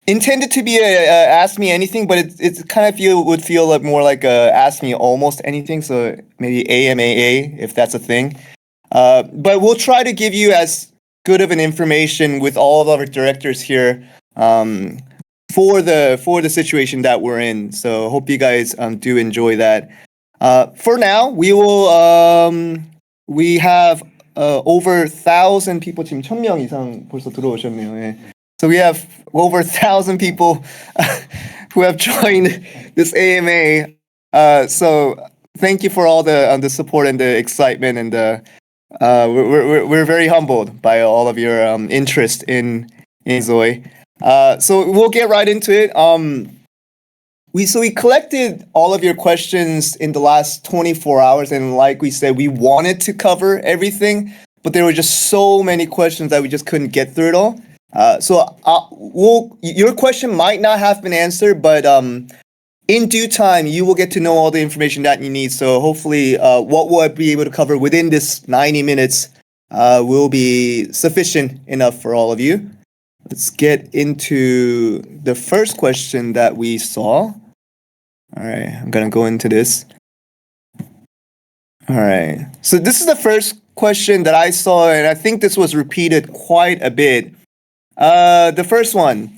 intended to be a ask me anything, but it's kind of would feel like more like a ask me almost anything. So maybe AMAA if that's a thing. But we'll try to give you as good of an information with all of our directors here for the situation that we're in. So hope you guys do enjoy that. For now, we have over 1,000 people. 지금 1,000명 이상 벌써 들어오셨네요. 예. So we have over 1,000 people who have joined this AMA. So thank you for all the support and the excitement, and we're very humbled by all of your interest in Zoi. So we'll get right into it. We collected all of your questions in the last 24 hours, and like we said, we wanted to cover everything, but there were just so many questions that we just couldn't get through it all. Your question might not have been answered, but in due time, you will get to know all the information that you need. So hopefully, what we'll be able to cover within this 90 minutes will be sufficient enough for all of you. Let's get into the first question that we saw. All right, I'm gonna go into this. All right, so this is the first question that I saw, and I think this was repeated quite a bit. The first one,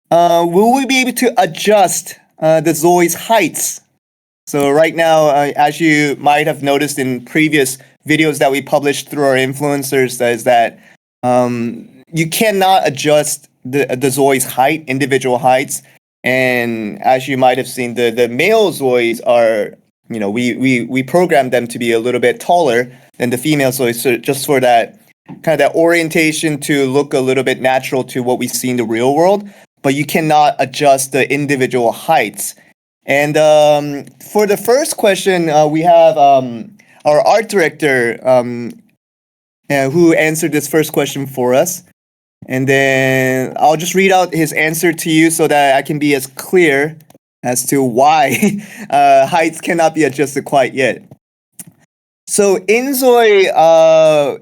will we be able to adjust the Zoi's heights? So right now, as you might have noticed in previous videos that we published through our influencers, is that you cannot adjust the Zoi's height, individual heights. And as you might have seen, the male Zois are, we programmed them to be a little bit taller than the female Zois, so just for that kind of that orientation to look a little bit natural to what we see in the real world. But you cannot adjust the individual heights. And for the first question, we have our art director who answered this first question for us. And then I'll just read out his answer to you so that I can be as clear as to why heights cannot be adjusted quite yet. So Inzoi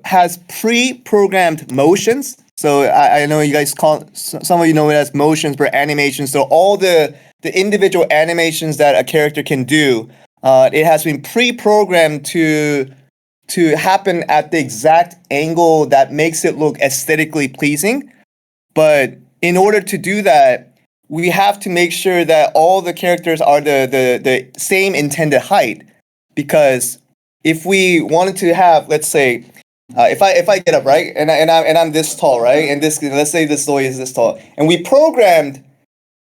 has pre-programmed motions. So I know you guys some of you know it as motions per animation. So all the individual animations that a character can do, it has been pre-programmed to happen at the exact angle that makes it look aesthetically pleasing. But in order to do that, we have to make sure that all the characters are the same intended height. Because if we wanted to have, let's say, if I get up, right, and I'm this tall, right, and let's say this Zoi is this tall, and we programmed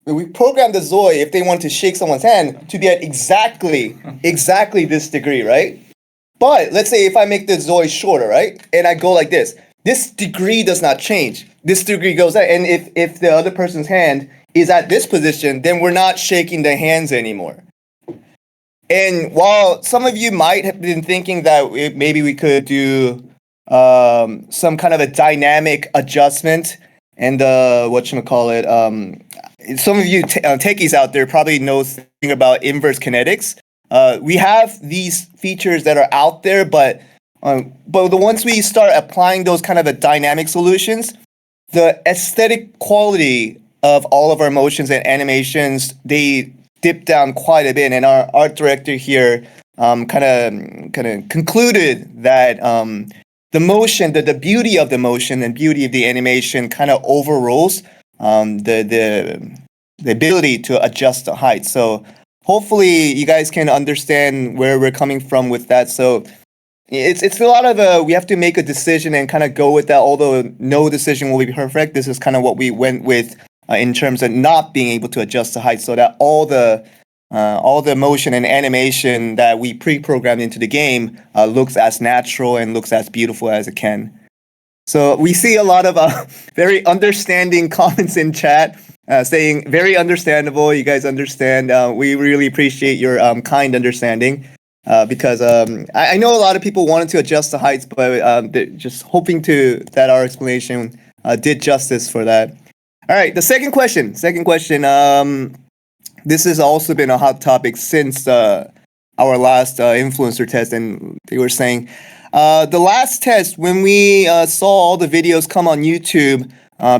the Zoi, if they want to shake someone's hand, to be at exactly this degree, right? But let's say if I make the Zoi shorter, right, and I go like this degree does not change. This degree goes out, and if the other person's hand is at this position, then we're not shaking the hands anymore. And while some of you might have been thinking that maybe we could do some kind of a dynamic adjustment, and whatchamacallit, some of you techies out there probably know something about inverse kinetics. We have these features that are out there, but once we start applying those kind of a dynamic solutions, the aesthetic quality of all of our motions and animations, they dip down quite a bit. And our art director here kind of concluded that the motion, the beauty of the motion and beauty of the animation kind of overrules the ability to adjust the height. So hopefully you guys can understand where we're coming from with that. So it's a lot of we have to make a decision and kind of go with that. Although no decision will be perfect, this is kind of what we went with in terms of not being able to adjust the height, so that all the motion and animation that we pre-programmed into the game looks as natural and looks as beautiful as it can. So we see a lot of very understanding comments in chat saying very understandable. You guys understand. We really appreciate your kind understanding because I know a lot of people wanted to adjust the heights, but they're just hoping that our explanation did justice for that. All right, the second question. This has also been a hot topic since our last influencer test, and they were saying the last test, when we saw all the videos come on YouTube,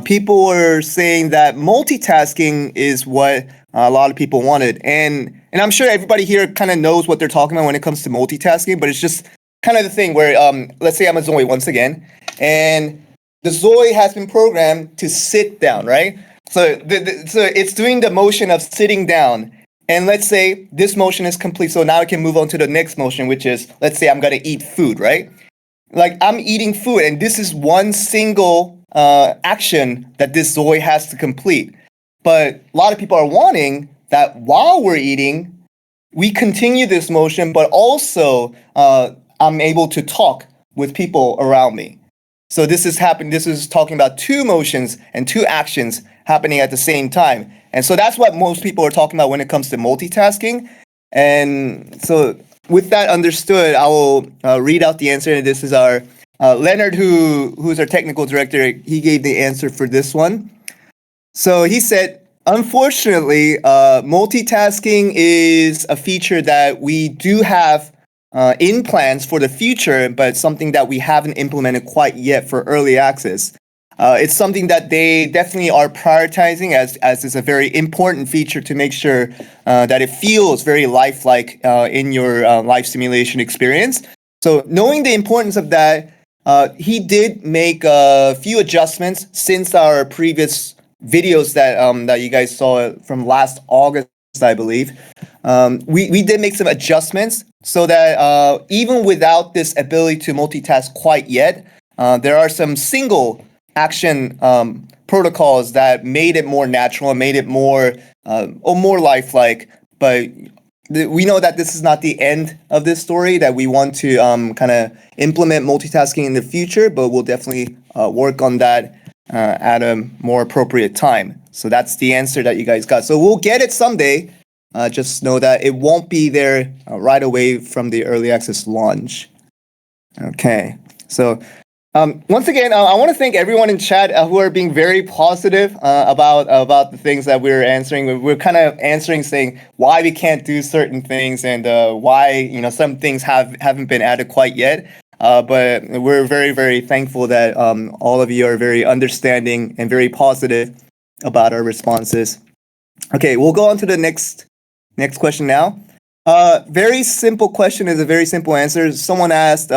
people were saying that multitasking is what a lot of people wanted. And I'm sure everybody here kind of knows what they're talking about when it comes to multitasking, but it's just kind of the thing where, let's say I'm a Zoi once again, and the Zoi has been programmed to sit down, right? So, so it's doing the motion of sitting down. And let's say this motion is complete. So now I can move on to the next motion, which is, let's say I'm going to eat food, right? Like I'm eating food, and this is one single action that this Zoi has to complete. But a lot of people are wanting that while we're eating, we continue this motion, but also I'm able to talk with people around me. So this is happening. This is talking about two motions and two actions happening at the same time. And so that's what most people are talking about when it comes to multitasking. And so with that understood, I will read out the answer. And this is our Leonard, who's our technical director. He gave the answer for this one. So he said, unfortunately, multitasking is a feature that we do have in plans for the future, but something that we haven't implemented quite yet for early access. It's something that they definitely are prioritizing as it's a very important feature to make sure that it feels very lifelike in your life simulation experience. So knowing the importance of that, he did make a few adjustments since our previous videos that you guys saw from last August, I believe. We did make some adjustments so that even without this ability to multitask quite yet, there are some single action protocols that made it more natural and made it more lifelike. But we know that this is not the end of this story, that we want to kind of implement multitasking in the future, but we'll definitely work on that at a more appropriate time. So that's the answer that you guys got. So we'll get it someday. Just know that it won't be there right away from the early access launch. Okay, so once again, I want to thank everyone in chat who are being very positive about the things that we're answering. We're kind of answering, saying why we can't do certain things and why some things haven't been added quite yet. But we're very, very thankful that all of you are very understanding and very positive about our responses. Okay, we'll go on to the next question now. Very simple question is a very simple answer. Someone asked,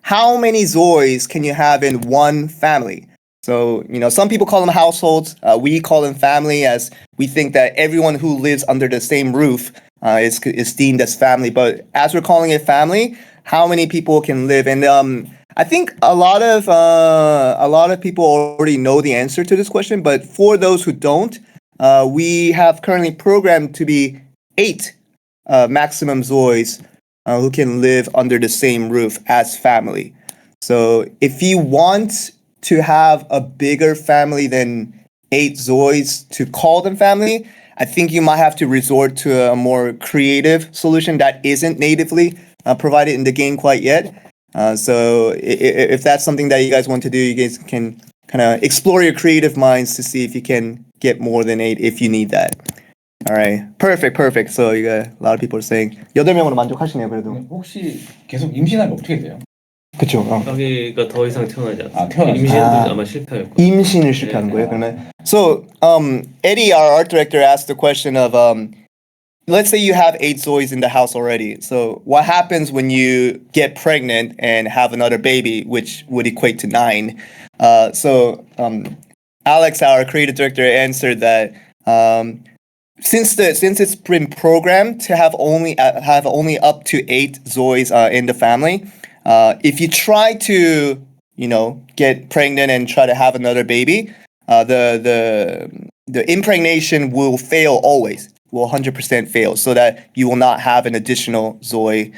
how many Zois can you have in one family? So, some people call them households. We call them family, as we think that everyone who lives under the same roof is deemed as family. But as we're calling it family, how many people can live? And I think a lot of people already know the answer to this question. But for those who don't, we have currently programmed to be 8 maximum Zois who can live under the same roof as family. So if you want to have a bigger family than 8 Zois to call them family, I think you might have to resort to a more creative solution that isn't natively provided in the game quite yet. So if that's something that you guys want to do, you guys can kind of explore your creative minds to see if you can get more than 8 if you need that. All right, perfect. So you got a lot of people are saying 8명으로 만족하시네요, 그래도. 혹시 계속 임신하면 어떻게 돼요? 그쵸. 아기가 더 이상 태어나지 않아요. 태어나지 임신도 아마 실패할 거예요. 임신을 실패하는 거예요, 그러면. So Eddie, our art director, asked the question of let's say you have 8 Zois in the house already. So what happens when you get pregnant and have another baby, which would equate to 9? So Alex, our creative director, answered that since it's been programmed to have only up to 8 Zois in the family, if you try to get pregnant and try to have another baby, the impregnation will fail always. Will 100% fail, so that you will not have an additional Zoi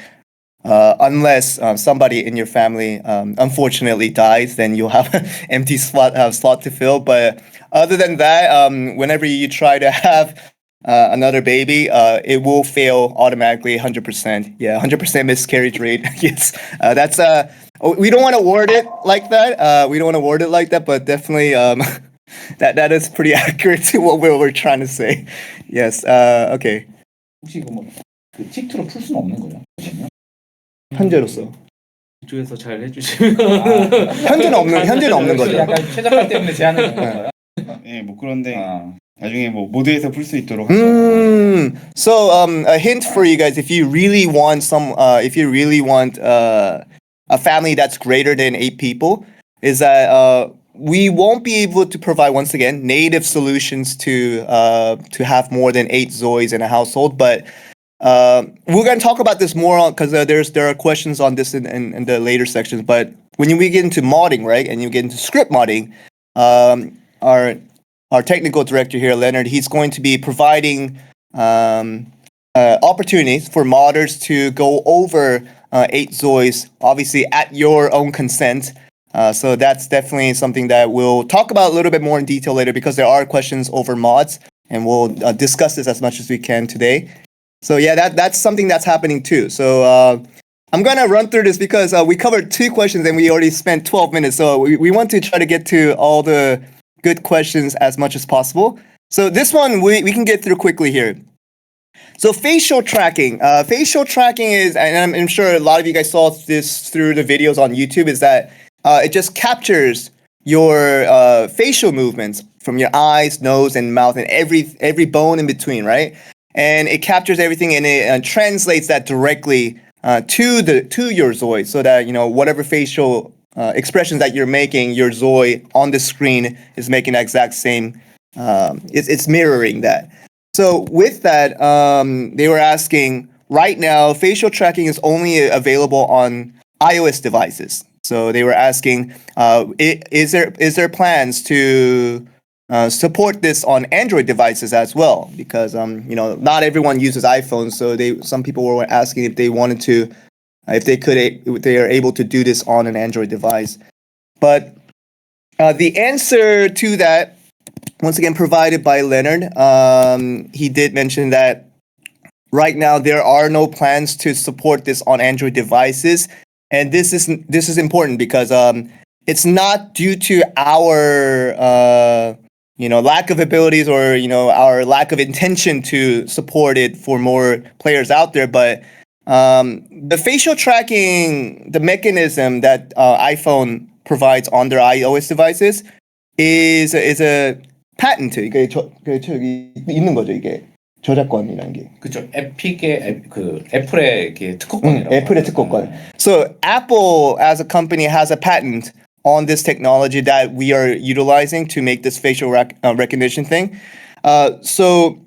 unless somebody in your family unfortunately dies. Then you'll have an empty slot to fill. But other than that, whenever you try to have another baby, it will fail automatically 100%. Yeah, 100% miscarriage rate. Yes, that's we don't want to word it like that. But definitely that is pretty accurate to what we're trying to say. Yes. Okay. 혹시 틱트로 풀 수는 없는 거예요? 현재로서. 주에서 잘 해주시면 현재는 없는 거죠. 약간 최저가 때문에 제한을 건 거예요? 예, 뭐 그런데 아. 나중에 뭐 모드에서 풀 수 있도록 하죠. So a hint for you guys: if you really want a family that's greater than 8 people, is that we won't be able to provide, once again, native solutions to have more than 8 Zois in a household, but we're going to talk about this more because there are questions on this in the later sections. But when we get into modding, right, and you get into script modding, our technical director here, Leonard, he's going to be providing opportunities for modders to go over 8 Zois, obviously at your own consent. So that's definitely something that we'll talk about a little bit more in detail later, because there are questions over mods, and we'll discuss this as much as we can today. So yeah, that's something that's happening too. So I'm gonna run through this because we covered 2 questions and we already spent 12 minutes. So we want to try to get to all the good questions as much as possible. So this one we can get through quickly here. So facial tracking. Facial tracking is, and I'm sure a lot of you guys saw this through the videos on YouTube, is that it just captures your facial movements from your eyes, nose, and mouth, and every bone in between, right? And it captures everything, and it translates that directly to your Zoi, so that whatever facial expressions that you're making, your Zoi on the screen is making the exact same. It's mirroring that. So with that, they were asking, right now, facial tracking is only available on iOS devices. So they were asking, is there plans to support this on Android devices as well? Because not everyone uses iPhones, so some people were asking if they wanted to, if they are able to do this on an Android device. But the answer to that, once again, provided by Leonard. He did mention that right now there are no plans to support this on Android devices, and this is important because it's not due to our lack of abilities or our lack of intention to support it for more players out there, but the facial tracking, the mechanism that iPhone provides on their iOS devices is a patent. 이게 저기 있는 거죠, 이게 저작권이라는 게. 그렇죠. 애플의 이게 특허권이라고. 애플의 특허권. So Apple as a company has a patent on this technology that we are utilizing to make this facial recognition thing. So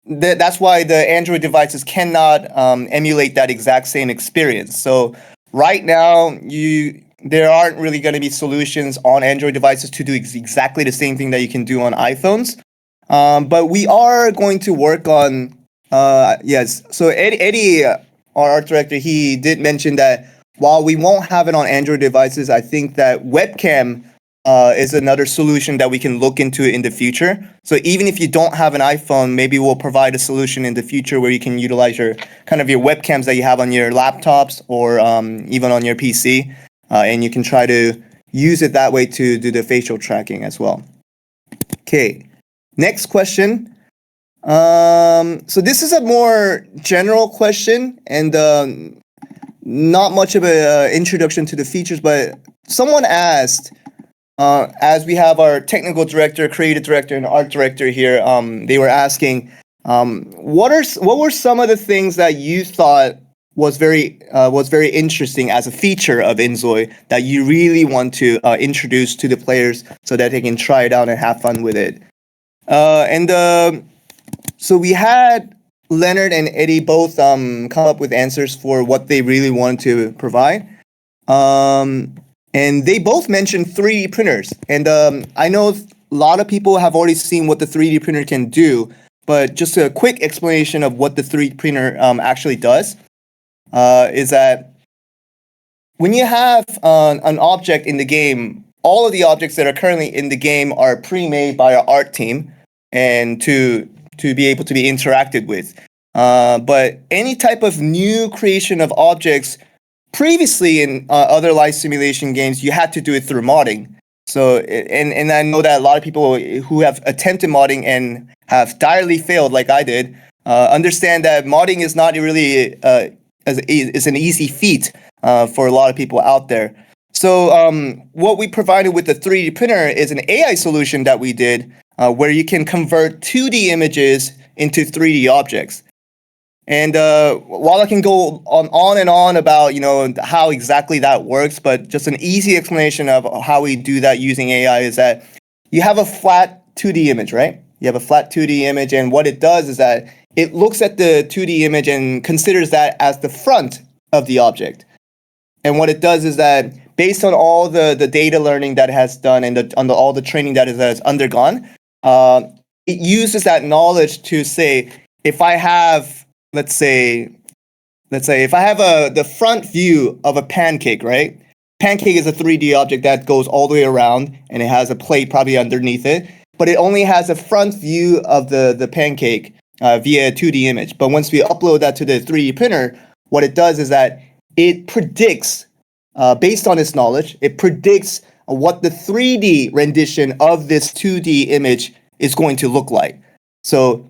that's why the Android devices cannot emulate that exact same experience. So right now, there aren't really going to be solutions on Android devices to do exactly the same thing that you can do on iPhones. But we are going to work on, yes. So Eddie, our art director, he did mention that while we won't have it on Android devices, I think that webcam is another solution that we can look into in the future. So even if you don't have an iPhone, maybe we'll provide a solution in the future where you can utilize your webcams that you have on your laptops or even on your PC. And you can try to use it that way to do the facial tracking as well. Okay, next question. So this is a more general question and not much of an introduction to the features, but someone asked, as we have our technical director, creative director, and art director here, they were asking, what were some of the things that you thought was very interesting as a feature of Inzoi that you really want to introduce to the players so that they can try it out and have fun with it. So we had Leonard and Eddie both come up with answers for what they really wanted to provide. And they both mentioned 3D printers. And I know a lot of people have already seen what the 3D printer can do, but just a quick explanation of what the 3D printer actually does. Is that when you have an object in the game, all of the objects that are currently in the game are pre-made by our art team and to be able to be interacted with. But any type of new creation of objects previously in other life simulation games, you had to do it through modding. So, and I know that a lot of people who have attempted modding and have direly failed, like I did, understand that modding is not really is an easy feat for a lot of people out there. So what we provided with the 3D printer is an AI solution that we did where you can convert 2D images into 3D objects. And while I can go on and on about, how exactly that works, but just an easy explanation of how we do that using AI is that you have a flat 2D image, right? You have a flat 2D image, and what it does is that it looks at the 2D image and considers that as the front of the object. And what it does is that based on all the data learning that it has done and all the training that it has undergone, it uses that knowledge to say, if I have, let's say if I have the front view of a pancake, right? Pancake is a 3D object that goes all the way around, and it has a plate probably underneath it, but it only has a front view of the pancake via a 2D image. But once we upload that to the 3D printer, what it does is that it predicts, based on its knowledge, it predicts what the 3D rendition of this 2D image is going to look like. So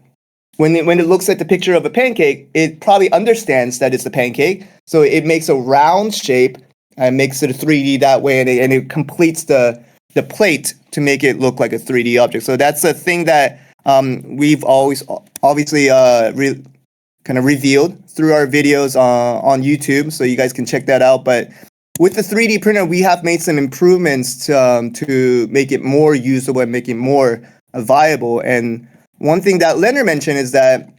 when it looks at the picture of a pancake, it probably understands that it's a pancake. So it makes a round shape and makes it a 3D that way, and it completes the plate to make it look like a 3D object. So that's a thing that we've always obviously kind of revealed through our videos on YouTube, so you guys can check that out. But with the 3D printer, we have made some improvements to make it more usable and make it more viable. And one thing that Leonard mentioned is that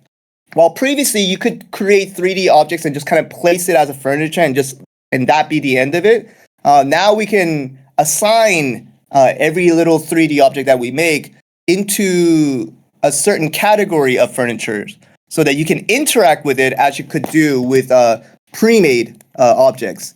while previously you could create 3D objects and just kind of place it as a furniture and that be the end of it, now we can assign every little 3D object that we make into a certain category of furniture, so that you can interact with it as you could do with pre-made objects.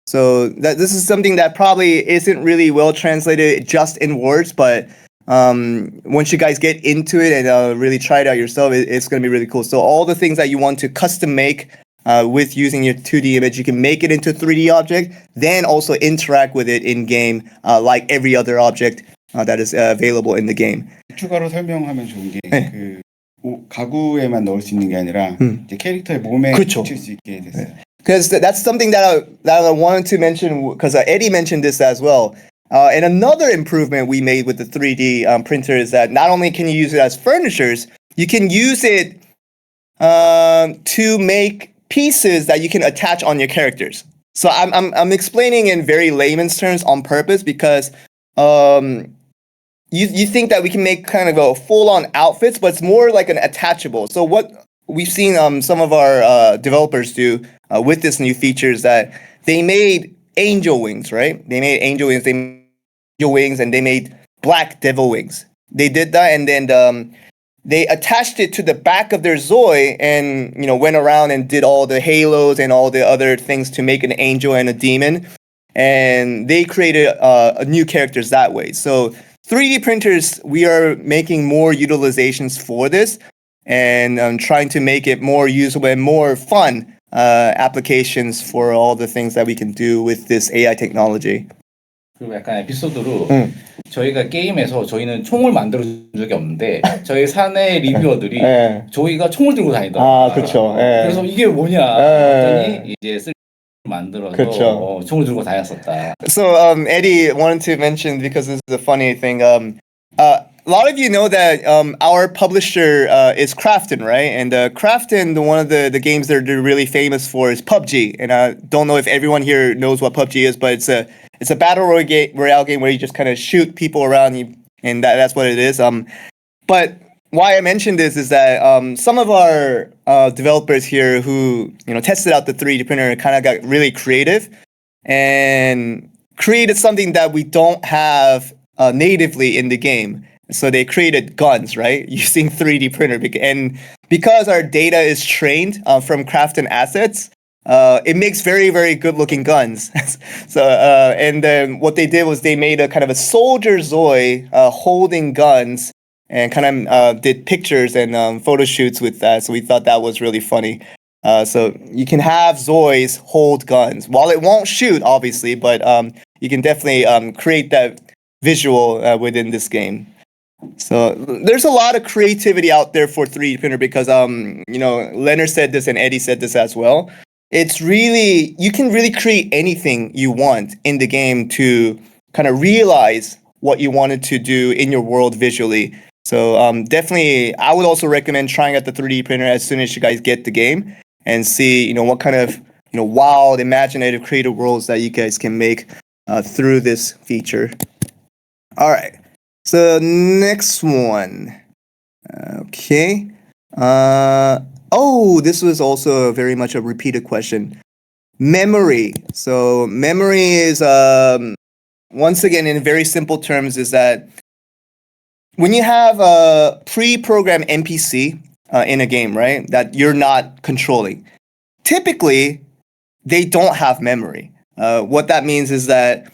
So this is something that probably isn't really well translated just in words, but once you guys get into it and really try it out yourself, it's going to be really cool. So all the things that you want to custom make with using your 2D image, you can make it into a 3D object, then also interact with it in game like every other object that is available in the game. 추가로 설명하면 좋은 게 가구에만 넣을 수 있는 게 아니라 이제 캐릭터의 몸에 붙일 수 있게 됐어요. Because that's something that I wanted to mention, because Eddie mentioned this as well. And another improvement we made with the 3D printer is that not only can you use it as furnitures, you can use it to make pieces that you can attach on your characters. So I'm explaining in very layman's terms on purpose, because you think that we can make kind of a full-on outfits, but it's more like an attachable. So what we've seen some of our developers do with this new feature is that they made angel wings, right? They made angel wings, and they made black devil wings. They did that, and then they attached it to the back of their Zoi, and went around and did all the halos and all the other things to make an angel and a demon, and they created new characters that way. So 3D printers, we are making more utilizations for this, and trying to make it more usable and more fun applications for all the things that we can do with this AI technology. 그리고 약간 에피소드로 저희가 게임에서 저희는 총을 만들어 준 적이 없는데 저희 사내 리뷰어들이 저희가 총을 들고 다니더라고요. 그렇죠. 그래서 이게 뭐냐 했더니 이제 만들어서 총을 들고 다녔었다. So Eddie wanted to mention, because this is a funny thing. A lot of you know that our publisher is Krafton, right? And Krafton, one of the games they're really famous for is PUBG. And I don't know if everyone here knows what PUBG is, but it's a battle royale game where you just kind of shoot people around you, and that's what it is. But why I mentioned this is that some of our developers here who tested out the 3D printer kind of got really creative and created something that we don't have natively in the game. So they created guns, right, using 3D printer, and because our data is trained from Krafton assets, it makes very, very good looking guns. So and then what they did was they made a kind of a soldier Zoi holding guns, and kind of did pictures and photo shoots with that. So we thought that was really funny. So you can have Zois hold guns. While it won't shoot, obviously, but you can definitely create that visual within this game. So there's a lot of creativity out there for 3D printer, because Leonard said this and Eddie said this as well. it's really, you can really create anything you want in the game to kind of realize what you wanted to do in your world visually. So definitely, I would also recommend trying out the 3D printer as soon as you guys get the game and see, what kind of, wild, imaginative, creative worlds that you guys can make through this feature. All right. So next one. Okay. This was also very much a repeated question. Memory. So memory is, once again, in very simple terms, is that when you have a pre-programmed NPC in a game, right, that you're not controlling, typically they don't have memory. What that means is that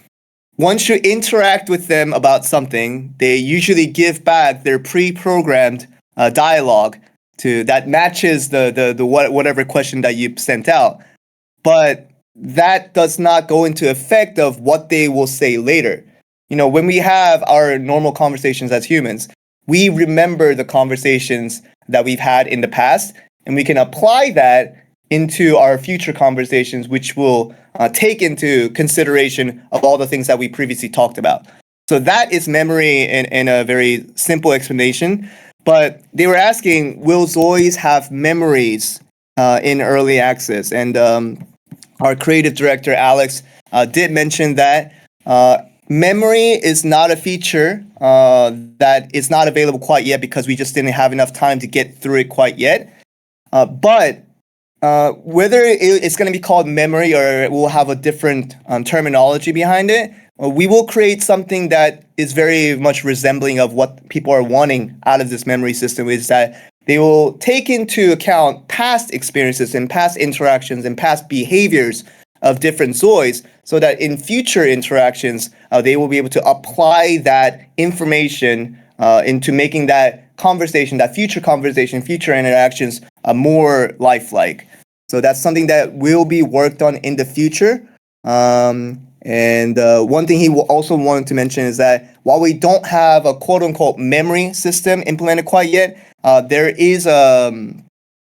once you interact with them about something, they usually give back their pre-programmed dialogue that matches the whatever question that you sent out. But that does not go into effect of what they will say later. When we have our normal conversations as humans, we remember the conversations that we've had in the past, and we can apply that into our future conversations, which will take into consideration of all the things that we previously talked about. So that is memory in a very simple explanation. But they were asking, will Zois have memories in early access? And our creative director, Alex, did mention that memory is not a feature that is not available quite yet because we just didn't have enough time to get through it quite yet. But whether it's going to be called memory or it will have a different terminology behind it, we will create something that is very much resembling of what people are wanting out of this memory system, is that they will take into account past experiences and past interactions and past behaviors of different Zois, so that in future interactions, they will be able to apply that information into making that conversation, that future conversation, future interactions more lifelike. So that's something that will be worked on in the future. And one thing he also wanted to mention is that while we don't have a quote-unquote memory system implemented quite yet, there is a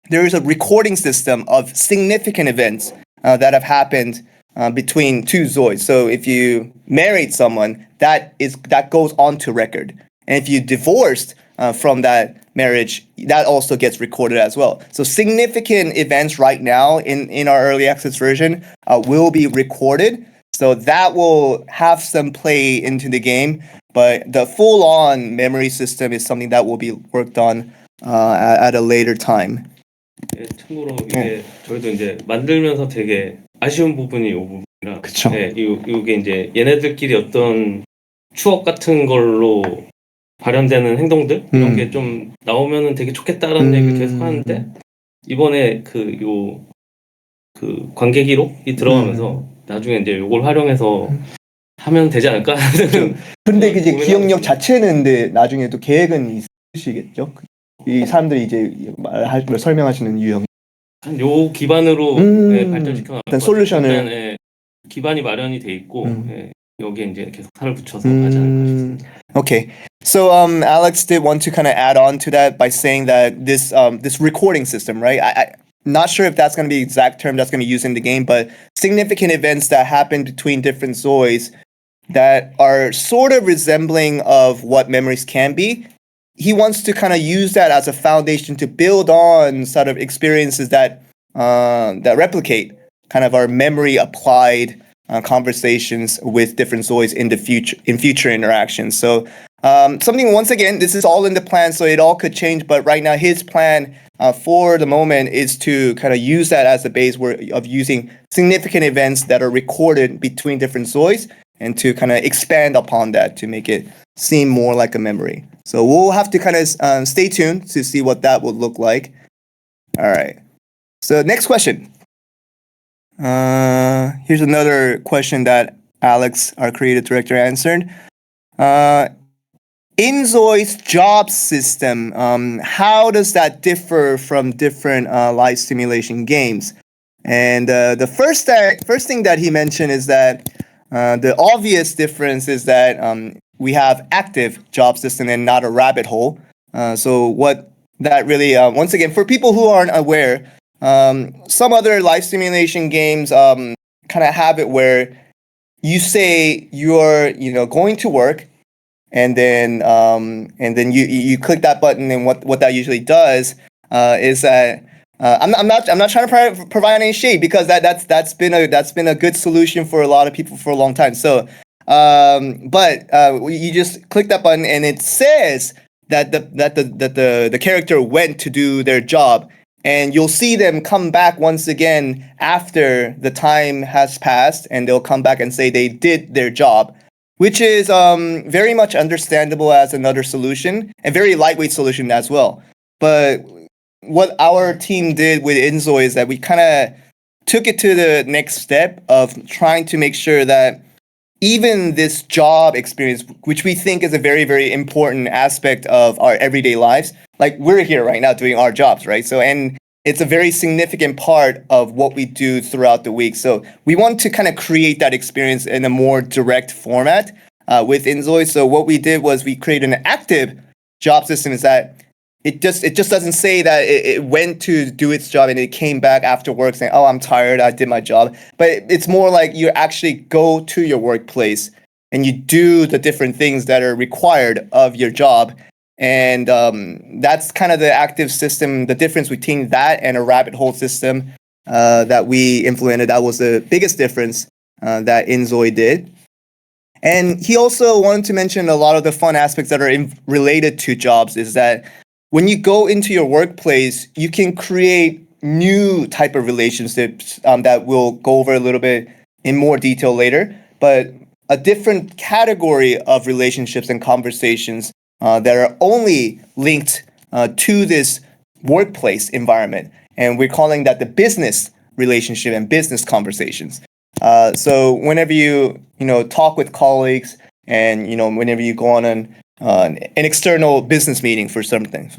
recording system of significant events that have happened between two Zois. So if you married someone, that goes onto record. And if you divorced from that marriage, that also gets recorded as well. So significant events right now in our early access version will be recorded. So that will have some play into the game. But the full-on memory system is something that will be worked on at a later time. 예, 참고로 이게 저희도 이제 만들면서 되게 아쉬운 부분이 이 부분이라. 그쵸. 예, 이게 이제 얘네들끼리 어떤 추억 같은 걸로 발현되는 행동들 이런 게 좀 나오면은 되게 좋겠다라는 얘기를 계속 하는데 이번에 그 관계 기록이 들어가면서 나중에 이제 이걸 활용해서 하면 되지 않을까? 근데 이제 기억력 자체는 근데 나중에 또 계획은 있으시겠죠? 이 사람들이 이제 설명하시는 유형. 요 기반으로 발전시켜 나갈 일단 솔루션을 일단, 기반이 마련이 돼 있고 여기에 이제 계속 살을 붙여서 하지 않을까 싶습니다. Okay. So Alex did want to kind of add on to that by saying that this recording system, right? I'm not sure if that's going to be the exact term that's going to be used in the game, but significant events that happen between different Zois that are sort of resembling of what memories can be. He wants to kind of use that as a foundation to build on sort of experiences that replicate kind of our memory applied conversations with different Zois in future interactions. So something, once again, this is all in the plan, so it all could change. But right now, his plan for the moment is to kind of use that as the base of using significant events that are recorded between different Zois and to kind of expand upon that to make it seem more like a memory. So we'll have to kind of stay tuned to see what that would look like. All right. So next question. Here's another question that Alex, our creative director, answered. Inzoi's job system, how does that differ from different life simulation games? And the first thing that he mentioned is that the obvious difference is that we have active job system and not a rabbit hole. So what that really, once again, for people who aren't aware, some other life simulation games kind of have it where you say you're going to work, and then you click that button, and what that usually does is that I'm not trying to provide any shade, because that's been a good solution for a lot of people for a long time. So but you just click that button, and it says that the character went to do their job, and you'll see them come back once again after the time has passed, and they'll come back and say they did their job, which is very much understandable as another solution, and very lightweight solution as well. But what our team did with Inzoi is that we kind of took it to the next step of trying to make sure that even this job experience, which we think is a very, very important aspect of our everyday lives, like we're here right now doing our jobs, right? So, and it's a very significant part of what we do throughout the week. So we want to kind of create that experience in a more direct format with Inzoi. So what we did was we created an active job system, is that it just doesn't say that it went to do its job and it came back after work saying, oh, I'm tired, I did my job. But it's more like you actually go to your workplace and you do the different things that are required of your job. And that's kind of the active system. The difference between that and a rabbit hole system that we implemented, that was the biggest difference that Inzoi did. And he also wanted to mention a lot of the fun aspects that are related to jobs, is that when you go into your workplace, you can create new type of relationships that we'll go over a little bit in more detail later, but a different category of relationships and conversations that are only linked to this workplace environment. And we're calling that the business relationship and business conversations. So whenever you talk with colleagues, and whenever you go on an external business meeting for something,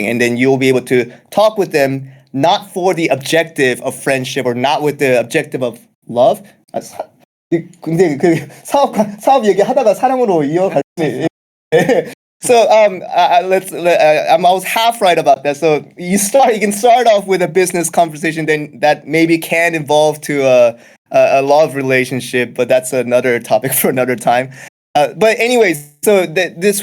and then you'll be able to talk with them not for the objective of friendship or not with the objective of love. 근데 그 사업 얘기하다가 사랑으로 이어갈 So I was half right about that. So you can start off with a business conversation, then that maybe can evolve to a love relationship, but that's another topic for another time. But anyways, so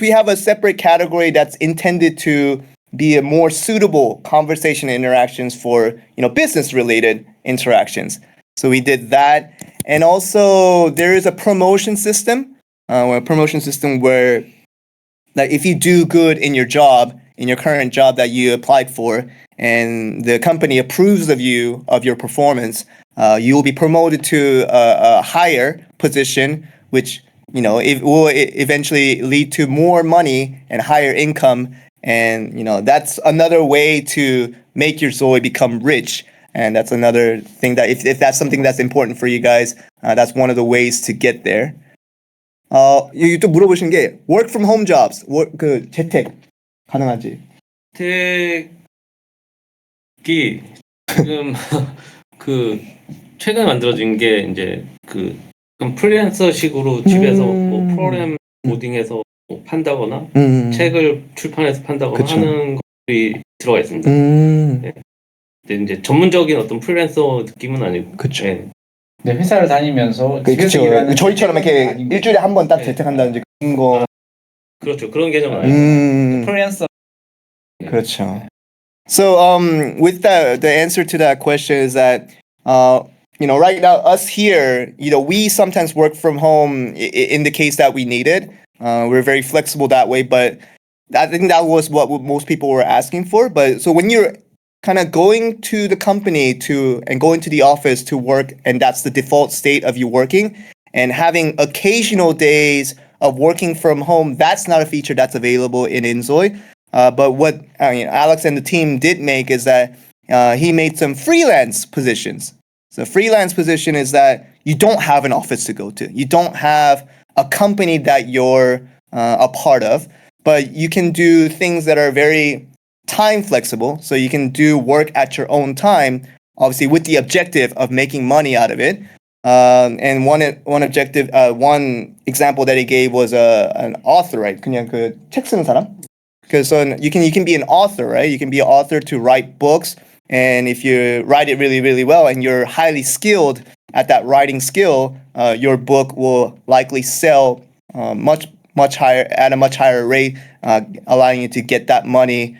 we have a separate category that's intended to be a more suitable conversation interactions for business related interactions. So we did that, and also there is a promotion system, where like if you do good in your job, in your current job that you applied for, and the company approves of your performance, you will be promoted to a higher position, which it will eventually lead to more money and higher income. And that's another way to make your Zoi become rich. And that's another thing that if that's something that's important for you guys, that's one of the ways to get there. 여기 또 물어보신 게 work from home jobs, 그 재택 가능한지. 재택이 지금 그 최근에 만들어진 게 이제 그 프리랜서식으로 집에서 뭐 프로그램 코딩해서 뭐 판다거나 책을 출판해서 판다거나 그쵸. 하는 것들이 들어가 있습니다. 네. 근데 이제 전문적인 어떤 프리랜서 느낌은 아니고. 그렇죠. 네. 네, 회사를 다니면서 그렇죠. 저희처럼 이렇게 일주일에 한 번 딱 재택한다든지 그런 거. 그렇죠. 그런 개념은 아니고. 프리랜서. 그렇죠. So with that, the answer to that question is that right now us here, we sometimes work from home in the case that we need it. We're very flexible that way, but I think that was what most people were asking for. But so when you're kind of going to the company and going to the office to work, and that's the default state of you working, and having occasional days of working from home, that's not a feature that's available in Inzoi. But what Alex and the team did make is that he made some freelance positions. So freelance position is that you don't have an office to go to. You don't have a company that you're a part of, but you can do things that are very time flexible. So you can do work at your own time, obviously with the objective of making money out of it. And one example that he gave was an author, right? 그냥 그 책 쓰는 사람? Because you can be an author, right? You can be an author to write books, And if you write it really, really well and you're highly skilled at that writing skill, your book will likely sell much higher at a much higher rate, allowing you to get that money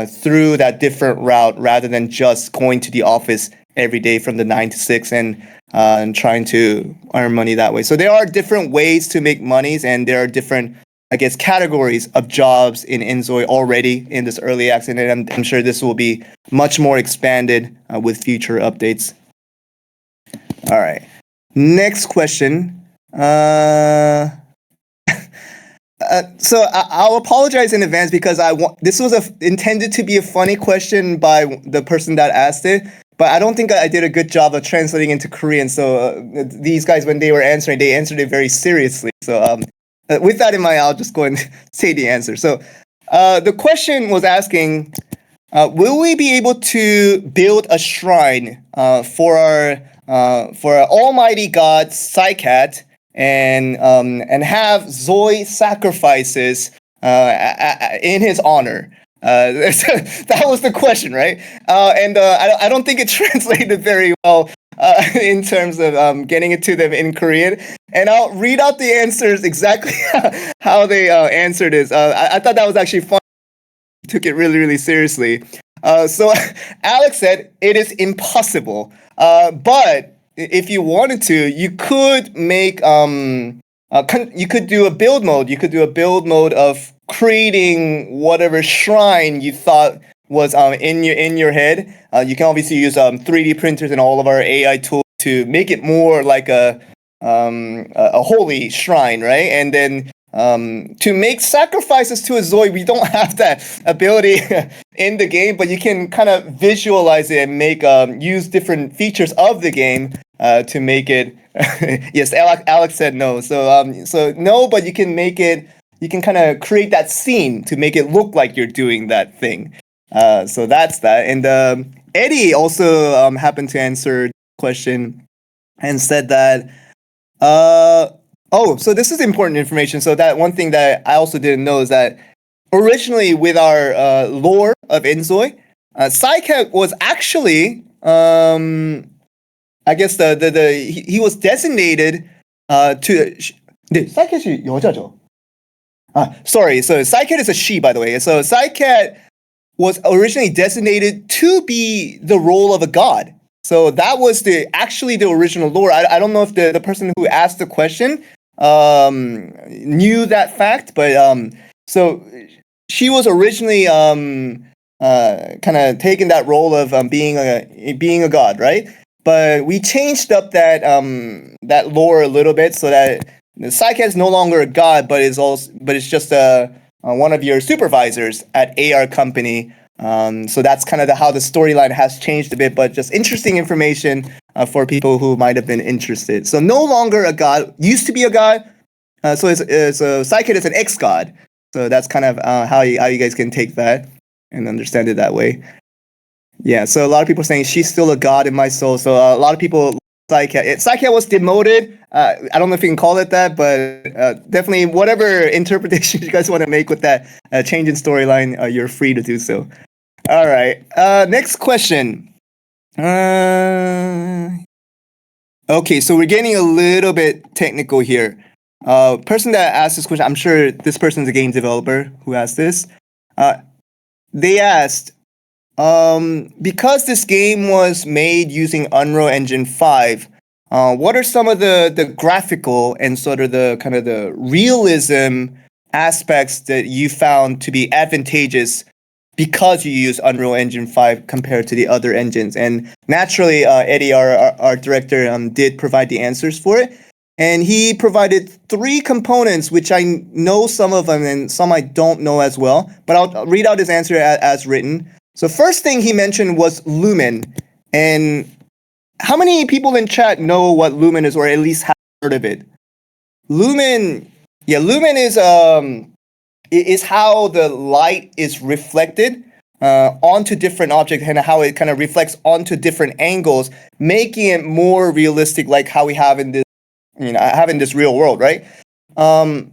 through that different route rather than just going to the office every day from the 9 to 6 and trying to earn money that way. So there are different ways to make monies, and there are different, I guess, categories of jobs in Inzoi already in this early access, and I'm sure this will be much more expanded with future updates. All right. Next question. So I'll apologize in advance because this was intended to be a funny question by the person that asked it, but I don't think I did a good job of translating into Korean. So these guys, when they were answering, they answered it very seriously. So with that in mind, I'll just go and say the answer. So the question was asking, will we be able to build a shrine for our almighty god Psy-Cat and have Zoi sacrifices in his honor? That was the question, right? And I don't think it translated very well in terms of getting it to them in Korean. And I'll read out the answers exactly how they answered this. I thought that was actually fun. Took it really, really seriously. So Alex said it is impossible, but if you wanted to, you could make you could do a build mode. You could do a build mode of creating whatever shrine you thought was in your head. You can obviously use 3D printers and all of our AI tools to make it more like a holy shrine, right? And then to make sacrifices to a Zoi, we don't have that ability in the game, but you can kind of visualize it and make use different features of the game to make it. Yes, Alex said no. So no, but you can make it. You can kind of create that scene to make it look like you're doing that thing. So that's that. And Eddie also happened to answer the question and said that. Oh, so this is important information. So that one thing that I also didn't know is that originally with our lore of Inzoi, Psy-Cat was actually, I guess he was designated to. 네, Psy-Cat이 여자죠. Sorry. So Psy-Cat is a she, by the way. So Psy-Cat was originally designated to be the role of a god. So that was actually the original lore. I don't know if the person who asked the question knew that fact, but so she was originally kind of taking that role of being a god, right? But we changed up that lore a little bit so that the Psy-Cat is no longer a god, but it's just one of your supervisors at AR company. So that's kind of how the storyline has changed a bit, but just interesting information for people who might have been interested. So no longer a god, used to be a god. So Psy-Cat is an ex-god. So that's kind of how you guys can take that and understand it that way. Yeah, so a lot of people are saying she's still a god in my soul. So a lot of people, Psy-Cat was demoted. I don't know if you can call it that, but definitely whatever interpretation you guys want to make with that change in storyline, you're free to do so. All right, next question. Okay, so we're getting a little bit technical here. Person that asked this question, I'm sure this person's a game developer who asked this. They asked, because this game was made using Unreal Engine 5, what are some of the graphical and sort of the kind of the realism aspects that you found to be advantageous because you use Unreal Engine 5 compared to the other engines? And naturally, Eddie, our director, did provide the answers for it. And he provided 3 components, which I know some of them and some I don't know as well. But I'll read out his answer as written. So first thing he mentioned was Lumen. And how many people in chat know what Lumen is, or at least have heard of it? Lumen is how the light is reflected onto different objects and how it kind of reflects onto different angles, making it more realistic, like how we have in this real world, right?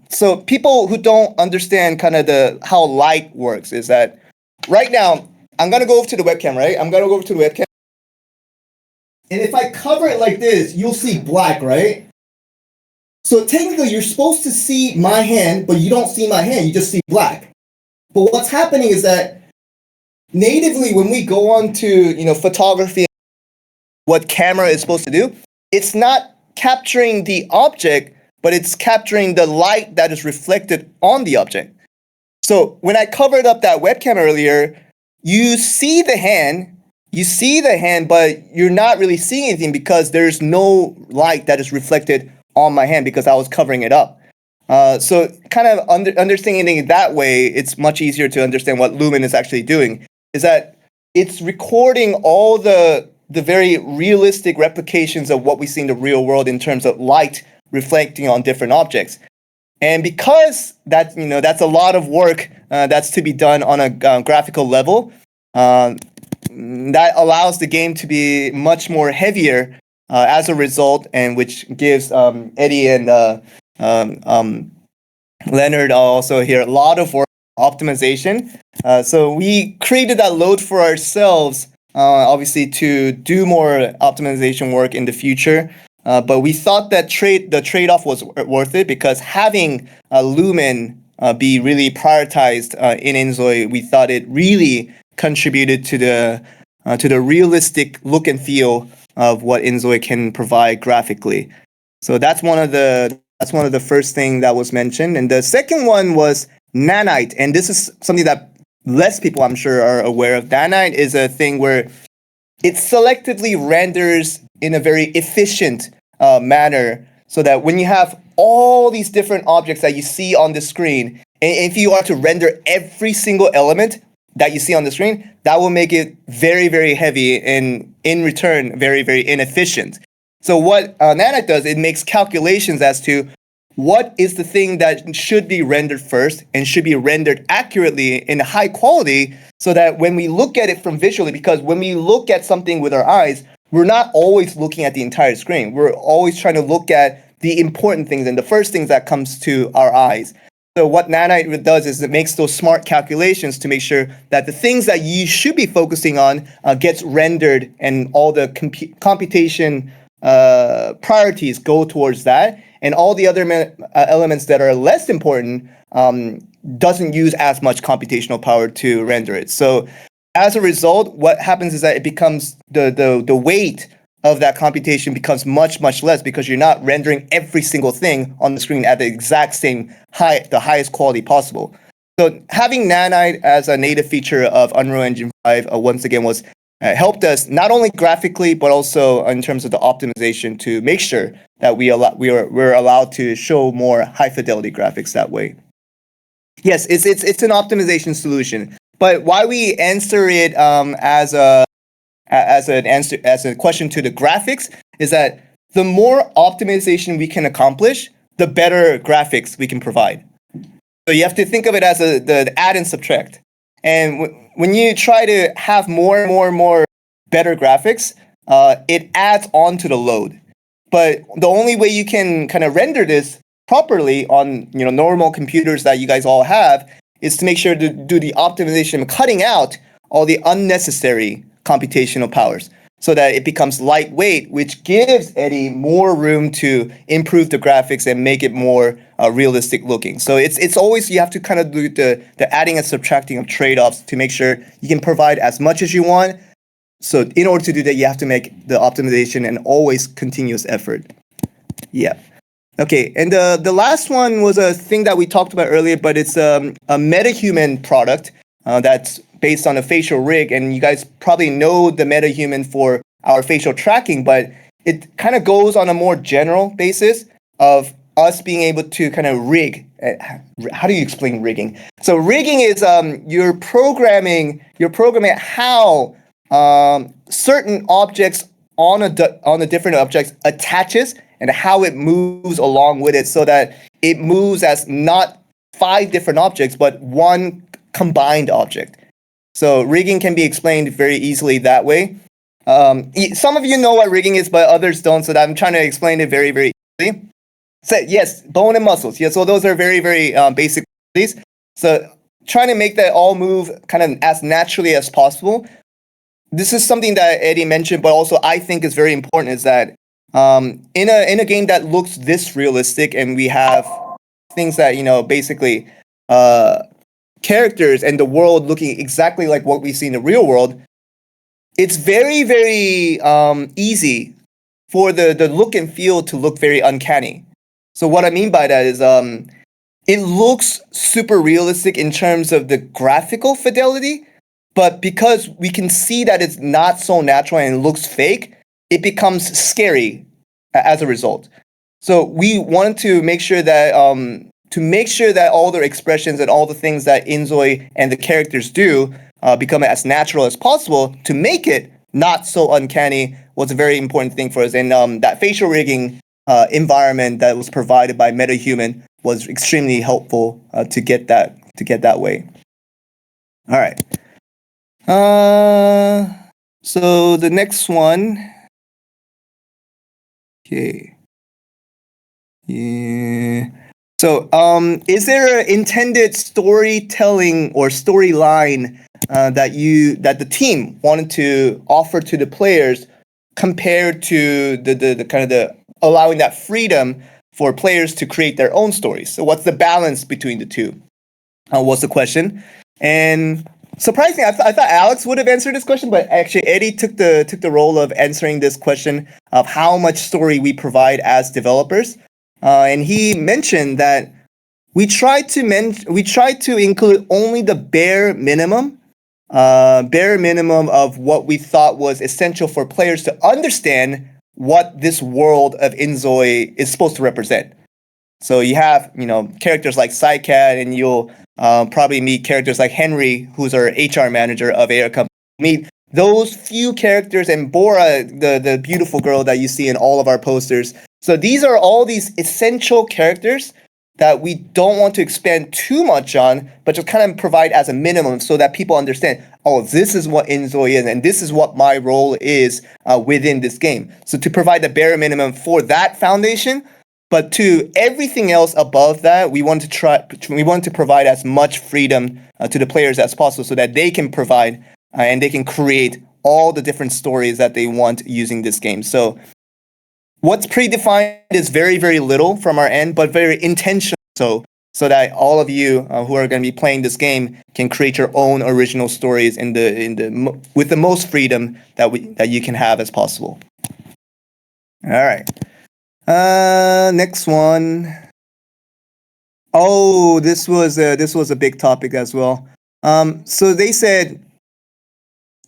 So people who don't understand kind of how light works is that right now, I'm gonna go over to the webcam, right? I'm gonna go over to the webcam. And if I cover it like this, you'll see black, right? So technically, you're supposed to see my hand, but you don't see my hand. You just see black. But what's happening is that natively, when we go on to photography, what camera is supposed to do, it's not capturing the object, but it's capturing the light that is reflected on the object. So when I covered up that webcam earlier, you see the hand, but you're not really seeing anything because there's no light that is reflected on my hand because I was covering it up. So kind of understanding it that way, it's much easier to understand what Lumen is actually doing, is that it's recording all the very realistic replications of what we see in the real world in terms of light reflecting on different objects. And because that's a lot of work that's to be done on a graphical level, that allows the game to be much more heavier as a result, and which gives Eddie and Leonard also here a lot of work optimization. So we created that load for ourselves, obviously to do more optimization work in the future. But we thought that the trade-off was worth it because having Lumen be really prioritized in Inzoi, we thought it really contributed to the realistic look and feel of what Inzoi can provide graphically. So that's one of the first thing that was mentioned. And the second one was nanite, and this is something that less people I'm sure are aware of. Nanite is a thing where it selectively renders in a very efficient manner, so that when you have all these different objects that you see on the screen, and if you are to render every single element that you see on the screen, that will make it very, very heavy and in return very, very inefficient. So what Nanite does, it makes calculations as to what is the thing that should be rendered first and should be rendered accurately in high quality, so that when we look at it from visually, because when we look at something with our eyes, we're not always looking at the entire screen. We're always trying to look at the important things and the first things that comes to our eyes. So what Nanite does is it makes those smart calculations to make sure that the things that you should be focusing on gets rendered, and all the computation priorities go towards that, and all the other elements that are less important doesn't use as much computational power to render it. So as a result, what happens is that it becomes the weight of that computation becomes much, much less, because you're not rendering every single thing on the screen at the exact same the highest quality possible. So having Nanite as a native feature of Unreal Engine 5 once again was helped us not only graphically but also in terms of the optimization to make sure that we're allowed to show more high fidelity graphics that way. Yes, it's an optimization solution, but why we answer it as a question to the graphics is that the more optimization we can accomplish, the better graphics we can provide. So you have to think of it as the add and subtract. And when you try to have more and more and more better graphics, it adds on to the load. But the only way you can kind of render this properly on normal computers that you guys all have is to make sure to do the optimization, cutting out all the unnecessary computational powers, so that it becomes lightweight, which gives Eddie more room to improve the graphics and make it more realistic looking. So it's always, you have to kind of do the adding and subtracting of trade-offs to make sure you can provide as much as you want. So in order to do that, you have to make the optimization an always continuous effort. Yeah. Okay, and the last one was a thing that we talked about earlier, but it's a MetaHuman product that's based on a facial rig, and you guys probably know the MetaHuman for our facial tracking, but it kind of goes on a more general basis of us being able to kind of rig. How do you explain rigging? So rigging is you're programming how certain objects on the different objects attaches and how it moves along with it, so that it moves as not 5 different objects but one combined object. So rigging can be explained very easily that way. Some of you know what rigging is, but others don't, so I'm trying to explain it very, very easily. So yes, bone and muscles. Yeah, so those are very, very basic qualities. So trying to make that all move kind of as naturally as possible. This is something that Eddie mentioned, but also I think is very important, is that in a game that looks this realistic, and we have things that, basically characters and the world looking exactly like what we see in the real world, it's very, very easy for the look and feel to look very uncanny. So what I mean by that is it looks super realistic in terms of the graphical fidelity, but because we can see that it's not so natural and it looks fake, it becomes scary as a result. So we wanted to make sure that all their expressions and all the things that Inzoi and the characters do become as natural as possible, to make it not so uncanny, was a very important thing for us. And that facial rigging environment that was provided by MetaHuman was extremely helpful to get that way. All right. So the next one. Okay. Yeah. So, is there an intended storytelling or storyline that the team wanted to offer to the players, compared to the kind of the allowing that freedom for players to create their own stories? So, what's the balance between the two? Was the question. And surprisingly, I thought Alex would have answered this question, but actually Eddie took the role of answering this question of how much story we provide as developers. And he mentioned that we tried to include only the bare minimum of what we thought was essential for players to understand what this world of Inzoi is supposed to represent. So you have, characters like Psycat, and you'll probably meet characters like Henry, who's our HR manager of Air Company. Meet those few characters, and Bora, the beautiful girl that you see in all of our posters. So these are all these essential characters that we don't want to expand too much on, but just kind of provide as a minimum so that people understand, oh, this is what Inzoi is, and this is what my role is within this game. So to provide the bare minimum for that foundation, but to everything else above that, we want to provide as much freedom to the players as possible, so that they can provide and they can create all the different stories that they want using this game. So what's predefined is very, very little from our end, but very intentional, so that all of you who are going to be playing this game can create your own original stories with the most freedom that you can have as possible. All right. Next one. Oh, this was a big topic as well. So they said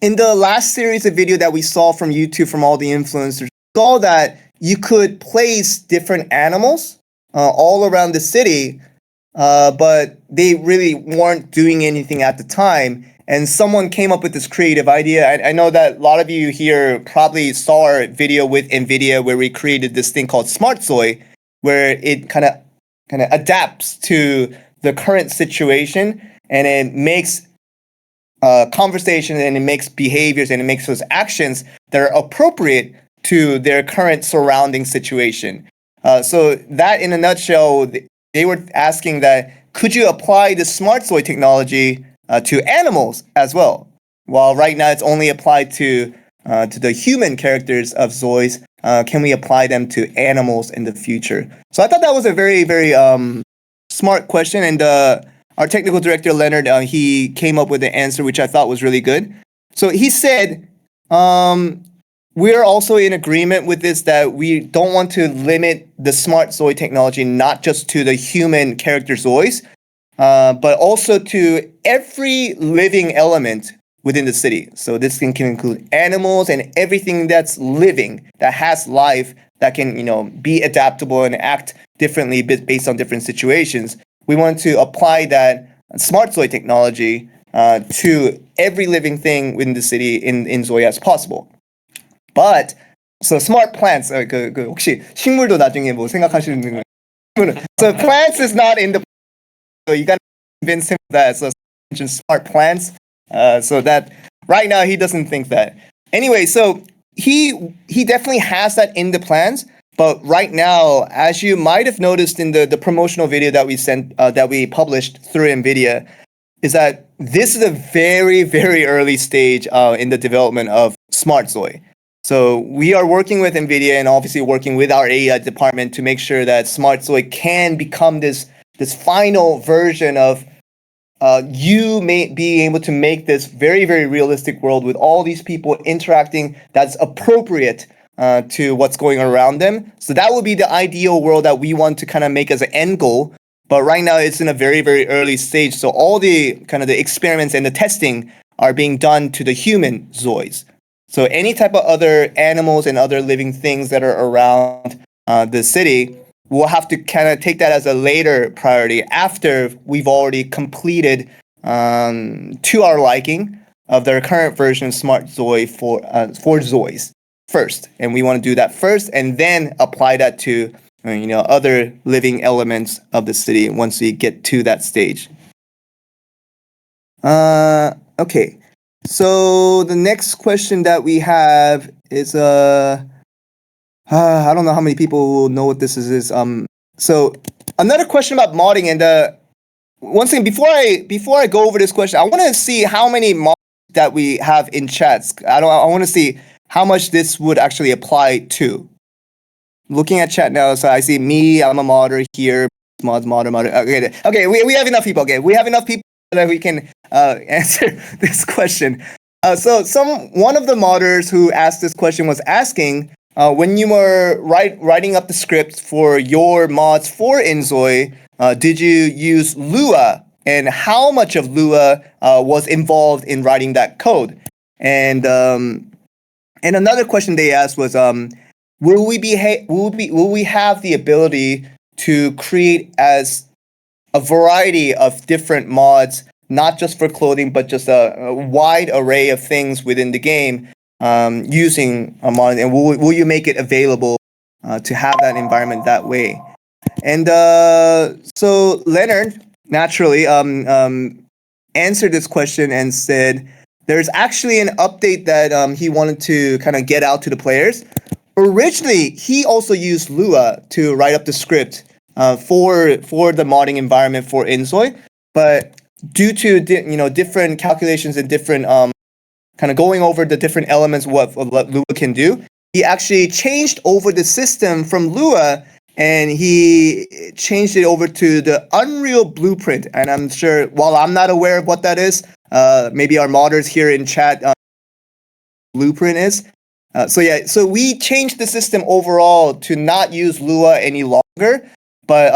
in the last series of video that we saw from YouTube from all the influencers, saw that you could place different animals all around the city, but they really weren't doing anything at the time. And someone came up with this creative idea. I know that a lot of you here probably saw our video with NVIDIA where we created this thing called Smart Zoi, where it kind of adapts to the current situation, and it makes conversation, and it makes behaviors, and it makes those actions that are appropriate to their current surrounding situation. So that, in a nutshell, they were asking that, could you apply the Smart Zoi technology to animals as well? While right now it's only applied to the human characters of Zois, can we apply them to animals in the future? So I thought that was a very, very smart question, and our technical director Leonard, he came up with an answer which I thought was really good. So he said, we're also in agreement with this, that we don't want to limit the Smart Zoi technology not just to the human character Zois, but also to every living element within the city. So this can include animals and everything that's living, that has life, that can be adaptable and act differently based on different situations. We want to apply that Smart Zoi technology to every living thing within the city in Inzoi as possible. But so smart plants, 혹시 식물도 나중에 뭐 생각하시는 거예요? So plants is not in the, so you gotta convince him that. So mention smart plants, so that right now he doesn't think that. Anyway, so he definitely has that in the plans, but right now, as you might have noticed in the promotional video that we published through NVIDIA, is that this is a very, very early stage in the development of Smart Zoi. So we are working with NVIDIA and obviously working with our AI department to make sure that Smart Zoi can become this final version of you may be able to make this very, very realistic world with all these people interacting that's appropriate to what's going around them. So that would be the ideal world that we want to kind of make as an end goal. But right now it's in a very, very early stage. So all the kind of the experiments and the testing are being done to the human Zois. So any type of other animals and other living things that are around the city, we'll have to kind of take that as a later priority after we've already completed to our liking of their current version of Smart Zoi for Zois first. And we want to do that first and then apply that to other living elements of the city once we get to that stage. Okay. So the next question that we have is I don't know how many people will know what this is. So another question about modding, and once again, before I go over this question, I want to see how many mods that we have in chats. I want to see how much this would actually apply to. Looking at chat now, so I see me. I'm a modder here. Modder. Okay. We have enough people. Okay, we have enough people that we can answer this question. So one of the modders who asked this question was asking, when you were writing up the script for your mods for Inzoi, did you use Lua, and how much of Lua was involved in writing that code? And another question they asked was, will we have the ability to create as a variety of different mods, not just for clothing, but just a wide array of things within the game using a mod? And will you make it available to have that environment that way? And so Leonard naturally answered this question and said there's actually an update that he wanted to kind of get out to the players. Originally, he also used Lua to write up the script for the modding environment for Inzoi, but due to different calculations and different kind of going over the different elements what Lua can do, he actually changed over the system from Lua and he changed it over to the Unreal Blueprint. And I'm sure, while I'm not aware of what that is, maybe our modders here in chat Blueprint is. So we changed the system overall to not use Lua any longer, but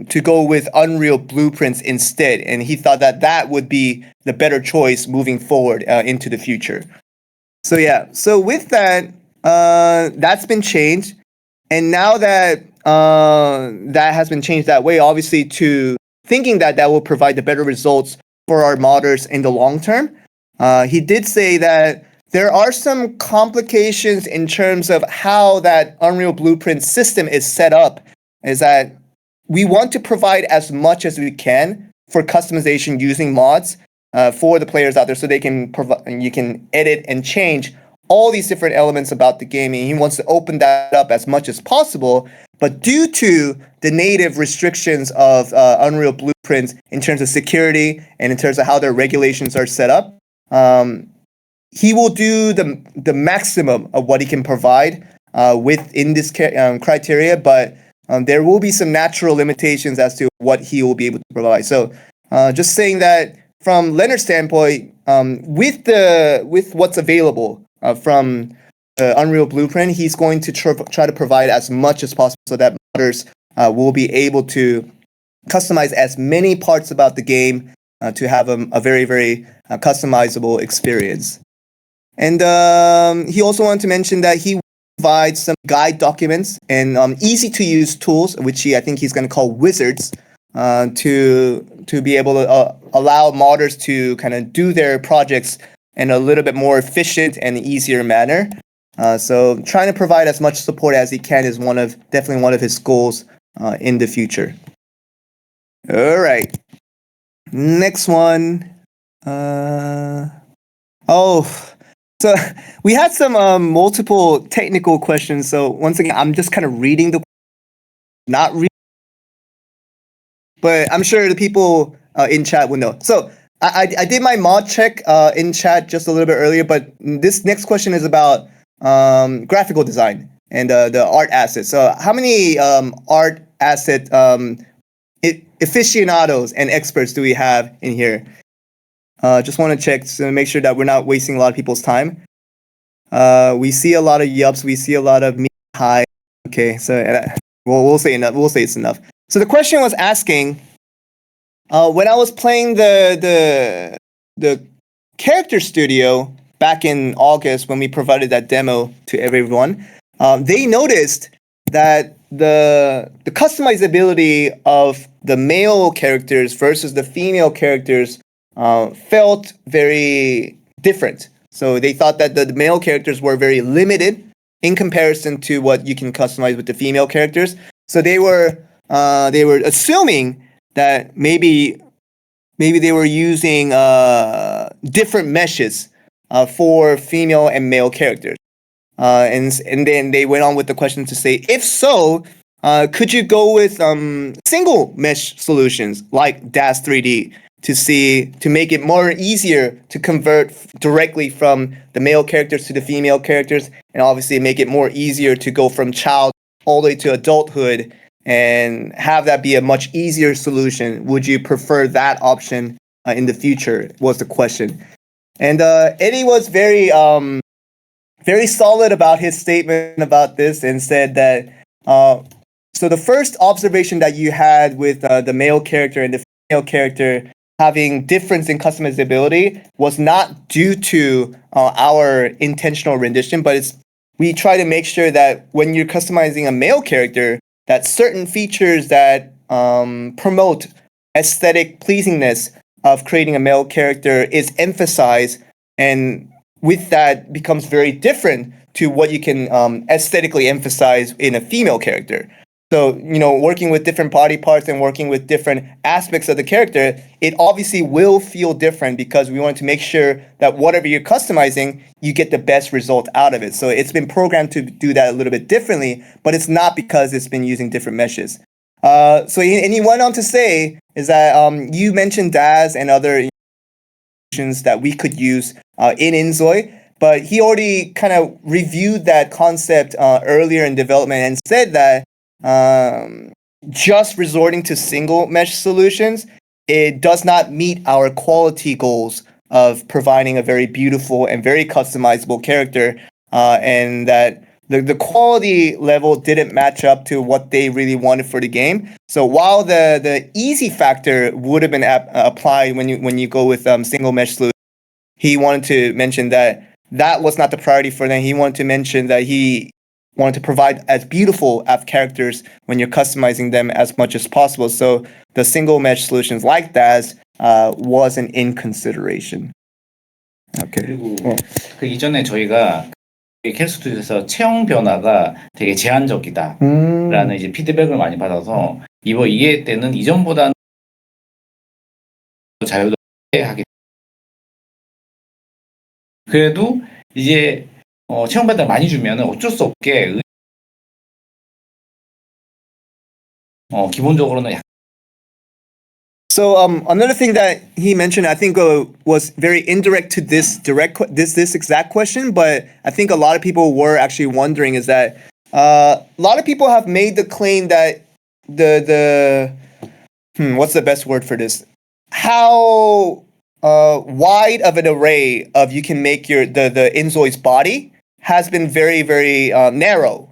to go with Unreal Blueprints instead. And he thought that would be the better choice moving forward into the future. So with that, that's been changed. And now that that has been changed that way, obviously to thinking that will provide the better results for our modders in the long term, he did say that there are some complications in terms of how that Unreal Blueprint system is set up, is that we want to provide as much as we can for customization using mods for the players out there, so they can you can edit and change all these different elements about the game. And he wants to open that up as much as possible. But due to the native restrictions of Unreal Blueprints in terms of security and in terms of how their regulations are set up, he will do the maximum of what he can provide within this criteria, but there will be some natural limitations as to what he will be able to provide. So just saying that from Leonard's standpoint, with what's available from Unreal Blueprint, he's going to try to provide as much as possible so that modders will be able to customize as many parts about the game to have a very, very customizable experience. And he also wanted to mention that he provides some guide documents and easy to use tools, which I think he's going to call wizards, to be able to allow modders to kind of do their projects in a little bit more efficient and easier manner. So trying to provide as much support as he can is definitely one of his goals in the future. All right. Next one. So we had some multiple technical questions. So once again, I'm just kind of reading but I'm sure the people in chat will know. So I did my mod check in chat just a little bit earlier, but this next question is about graphical design and the art assets. So how many art asset aficionados and experts do we have in here? Just want to check to make sure that we're not wasting a lot of people's time. We see a lot of yups. We see a lot of me hi. Okay, so we'll say enough. We'll say it's enough. So the question was asking, when I was playing the character studio back in August when we provided that demo to everyone, they noticed that the customizability of the male characters versus the female characters felt very different. So they thought that the male characters were very limited in comparison to what you can customize with the female characters. So they were assuming that maybe they were using different meshes for female and male characters. And then they went on with the question to say, if so, could you go with single mesh solutions like DAZ 3D to make it more easier to convert directly from the male characters to the female characters, and obviously make it more easier to go from child all the way to adulthood and have that be a much easier solution? Would you prefer that option in the future? Was the question. And Eddie was very solid about his statement about this and said that so the first observation that you had with the male character and the female character having difference in customizability was not due to our intentional rendition, but we try to make sure that when you're customizing a male character, that certain features that promote aesthetic pleasingness of creating a male character is emphasized, and with that becomes very different to what you can aesthetically emphasize in a female character. So, working with different body parts and working with different aspects of the character, it obviously will feel different because we want to make sure that whatever you're customizing, you get the best result out of it. So it's been programmed to do that a little bit differently, but it's not because it's been using different meshes. So he went on to say is that you mentioned DAZ and other solutions that we could use in Inzoi, but he already kind of reviewed that concept earlier in development and said that just resorting to single mesh solutions, it does not meet our quality goals of providing a very beautiful and very customizable character, and that the quality level didn't match up to what they really wanted for the game. So while the easy factor would have been applied when you go with single mesh solutions, he wanted to mention that was not the priority for them. He wanted to mention that he wanted to provide as beautiful of characters when you're customizing them as much as possible. So the single mesh solutions like that wasn't in consideration. Okay. 그리고 그 이전에 저희가 캘스투디오에서 체형 변화가 되게 제한적이다라는 이제 피드백을 많이 받아서 이번 2회 때는 이전보다는 자유롭게 하게. 그래도 이제 체형 변화 많이 주면은 어쩔 수 없게 기본적으로는. So another thing that he mentioned, I think was very indirect to this exact question, but I think a lot of people were actually wondering is that a lot of people have made the claim that what's the best word for this? How wide of an array of you can make the Inzoi's body has been very, very narrow.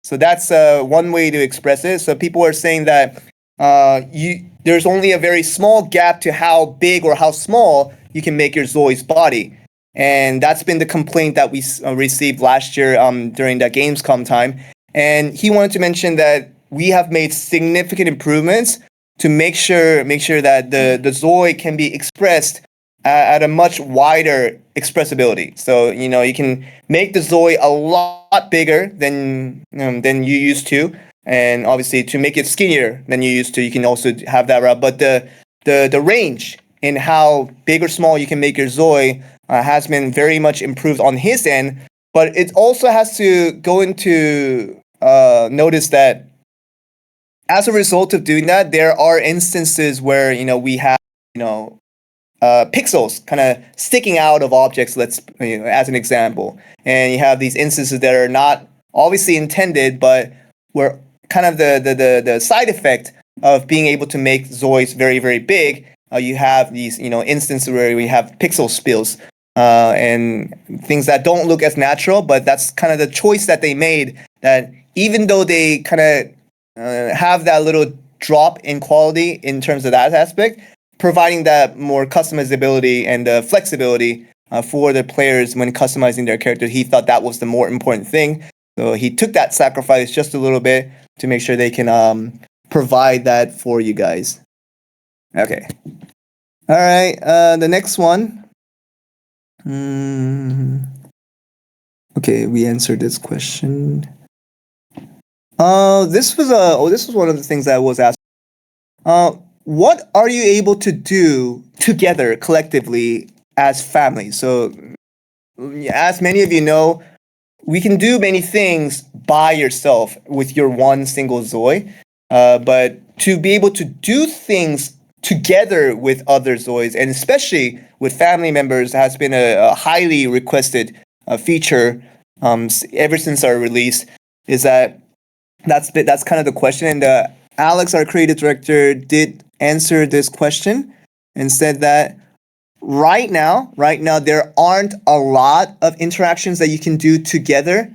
So that's one way to express it. So people are saying that there's only a very small gap to how big or how small you can make your Zoi's body. And that's been the complaint that we received last year during that Gamescom time. And he wanted to mention that we have made significant improvements to make sure that the Zoi can be expressed at a much wider expressibility. So, you can make the Zoi a lot bigger than you used to. And obviously, to make it skinnier than you used to, you can also have that route. But the range in how big or small you can make your Zoi has been very much improved on his end. But it also has to go into notice that as a result of doing that, there are instances where we have pixels kind of sticking out of objects, as an example. And you have these instances that are not obviously intended, but were kind of the side effect of being able to make Zois very, very big. You have these, instances where we have pixel spills and things that don't look as natural, but that's kind of the choice that they made, that even though they kind of have that little drop in quality in terms of that aspect, providing that more customizability and flexibility for the players when customizing their character. He thought that was the more important thing. So he took that sacrifice just a little bit to make sure they can provide that for you guys. Okay. All right. The next one. Okay, we answered this question. This was one of the things that was asked. What are you able to do together collectively as family? So, as many of you know, we can do many things by yourself with your one single Zoi, but to be able to do things together with other Zois, and especially with family members, has been a highly requested feature ever since our release. That's kind of the question, and Alex, our creative director, did answer this question and said that right now there aren't a lot of interactions that you can do together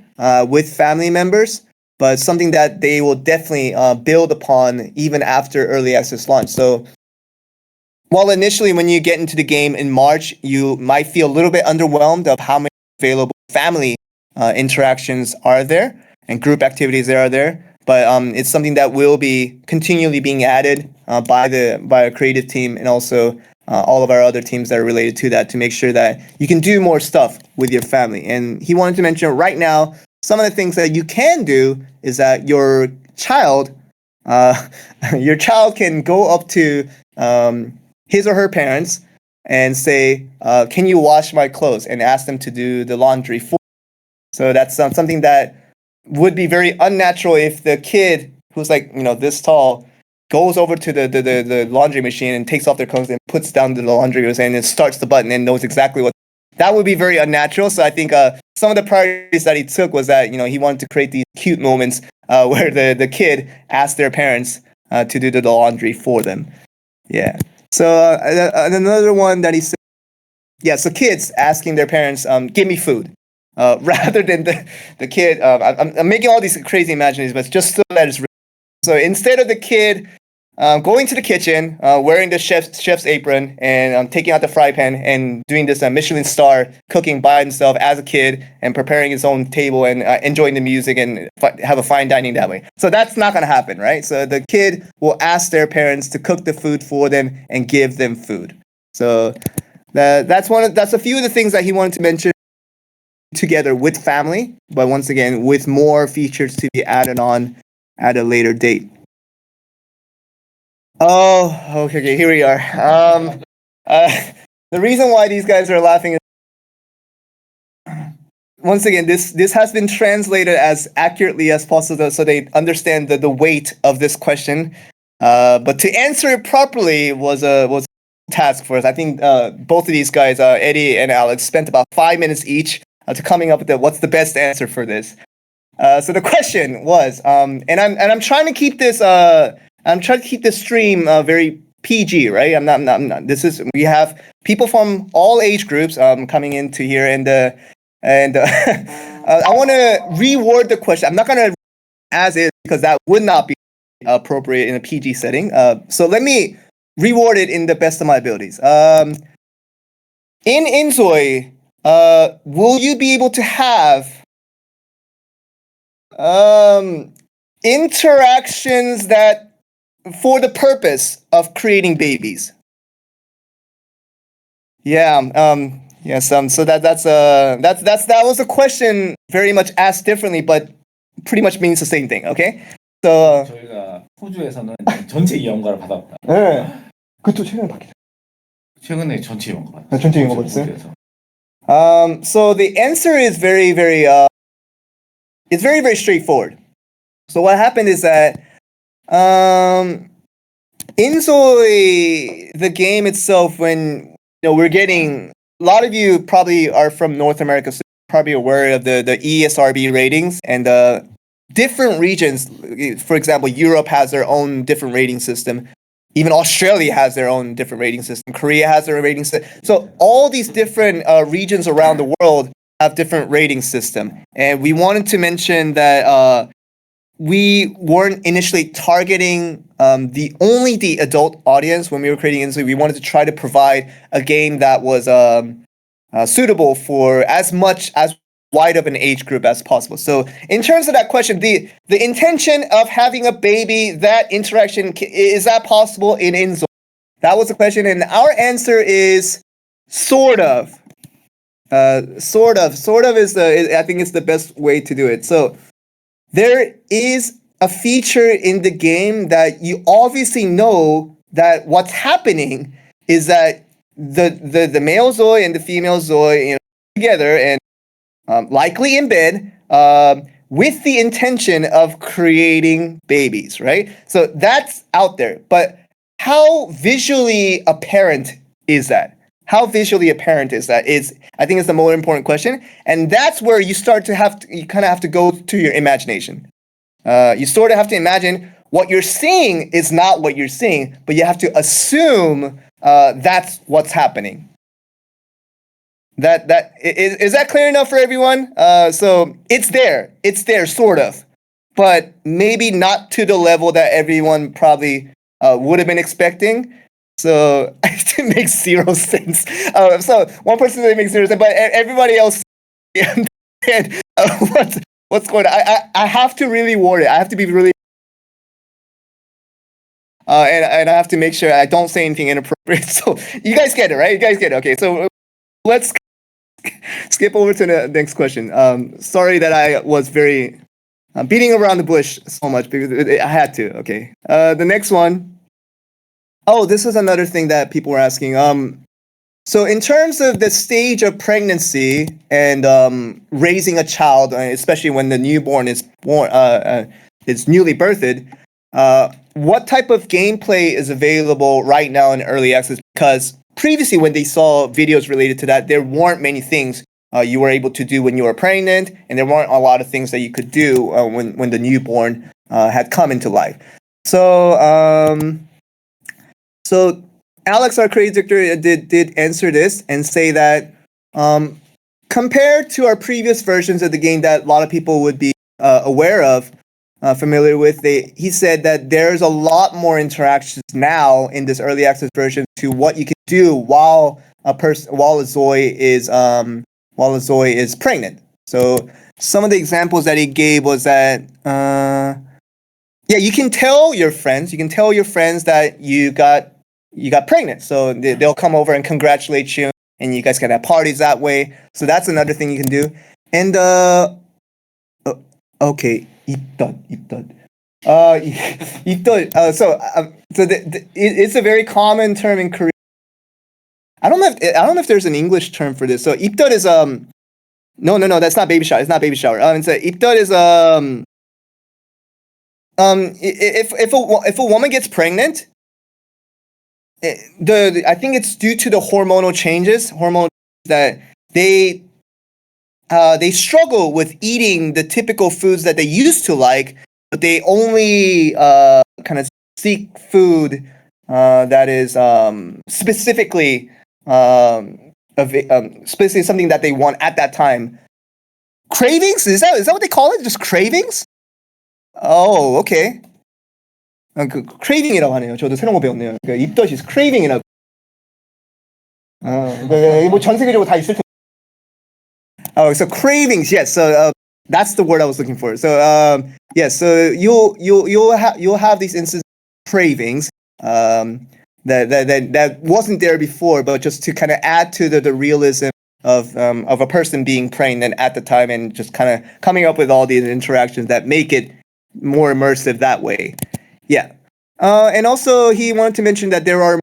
with family members, but something that they will definitely build upon even after early access launch. So while initially when you get into the game in March, you might feel a little bit underwhelmed of how many available family interactions are there and group activities there are there, but it's something that will be continually being added by our creative team and also all of our other teams that are related to that, to make sure that you can do more stuff with your family. And he wanted to mention right now, some of the things that you can do is that your child can go up to his or her parents and say, can you wash my clothes, and ask them to do the laundry for. So that's something that would be very unnatural if the kid who's like, this tall goes over to the laundry machine and takes off their clothes and puts down the laundry machine and starts the button and knows exactly what. That would be very unnatural. So I think some of the priorities that he took was that, he wanted to create these cute moments where the kid asked their parents to do the laundry for them. Yeah. So another one that he said, so kids asking their parents, give me food. Rather than the kid, I'm making all these crazy imaginations, but just so that it's real. So instead of the kid going to the kitchen, wearing the chef's apron and taking out the fry pan and doing this Michelin star cooking by himself as a kid and preparing his own table and enjoying the music and have a fine dining that way. So that's not going to happen, right? So the kid will ask their parents to cook the food for them and give them food. So that's a few of the things that he wanted to mention together with family, but once again, with more features to be added on at a later date. Oh, okay, here we are. The reason why these guys are laughing is, once again, this has been translated as accurately as possible so they understand the weight of this question. But to answer it properly was a task for us. I think both of these guys, Eddie and Alex, spent about 5 minutes each to coming up with what's the best answer for this. So the question was, and I'm trying to keep this stream very PG, right? I'm not. We have people from all age groups coming into here, and I want to reword the question. I'm not gonna as is because that would not be appropriate in a PG setting. So let me reword it in the best of my abilities. In Inzoi, will you be able to have interactions that for the purpose of creating babies? Yeah. Yes. So that was a question very much asked differently, but pretty much means the same thing. Okay. So 저희가 호주에서는 전체 이용가를 받았다. 네. 그것도 최근에 받겠죠. 최근에 전체 이용가 받았어요. 전체 이용가 받았어요? So the answer is very it's very straightforward. So what happened is that Inzoi, the game itself, when we're getting a lot of you probably are from North America, so you're probably aware of the ESRB ratings and different regions. For example, Europe has their own different rating system. Even Australia has their own different rating system. Korea has their rating system. So all these different regions around the world have different rating system. And we wanted to mention that we weren't initially targeting the adult audience when we were creating Inzoi. We wanted to try to provide a game that was suitable for as wide of an age group as possible. So in terms of that question, the intention of having a baby, that interaction, is that possible in Inzoi? That was the question, and our answer is sort of. Sort of is I think it's the best way to do it. So there is a feature in the game that you obviously know that what's happening is that the male Zoi and the female Zoi, together and likely in bed, with the intention of creating babies, right? So that's out there. But how visually apparent is that? How visually apparent is that? I think it's the more important question. And that's where you kind of have to go to your imagination. You sort of have to imagine what you're seeing is not what you're seeing, but you have to assume that's what's happening. Is that clear enough for everyone? So it's there, sort of, but maybe not to the level that everyone probably would have been expecting. So it makes zero sense. So one person that makes zero sense, but everybody else understand what's going on. I have to really worry. I have to be really, and I have to make sure I don't say anything inappropriate. So you guys get it, right? You guys get it. Okay, so let's skip over to the next question. Sorry that I was very beating around the bush so much because I had to. Okay. The next one. Oh, this is another thing that people were asking. So in terms of the stage of pregnancy and raising a child, especially when the newborn is born, is newly birthed, what type of gameplay is available right now in early access? Because previously, when they saw videos related to that, there weren't many things you were able to do when you were pregnant, and there weren't a lot of things that you could do when the newborn had come into life. So Alex, our creative director, did answer this and say that compared to our previous versions of the game that a lot of people would be aware of, familiar with, he said that there's a lot more interactions now in this early access version to what you can do while a Zoi is pregnant. So some of the examples that he gave was that you can tell your friends that you got pregnant. So they'll come over and congratulate you, and you guys can have parties that way. So that's another thing you can do. And okay, 입덧. It's a very common term in Korea. I don't know if there's an English term for this. So 입덧 is no, that's not baby shower. It's not baby shower. 입덧 is if a woman gets pregnant, I think it's due to the hormonal changes that they struggle with eating the typical foods that they used to like, but they only kind of seek food that is specifically something that they want at that time. Cravings? Is that what they call it? Just cravings? Oh, okay. craving이라고 하네요. 저도 새로운 거 배웠네요. 그러니까 입덧이 craving이라고. 뭐 전 세계적으로 다 있을 텐데. Oh, so cravings, yes. So that's the word I was looking for. So yes, so you'll have these instances of cravings that wasn't there before, but just to kind of add to the realism of a person being pregnant at the time, and just kind of coming up with all these interactions that make it more immersive that way. Yeah. And also he wanted to mention that there are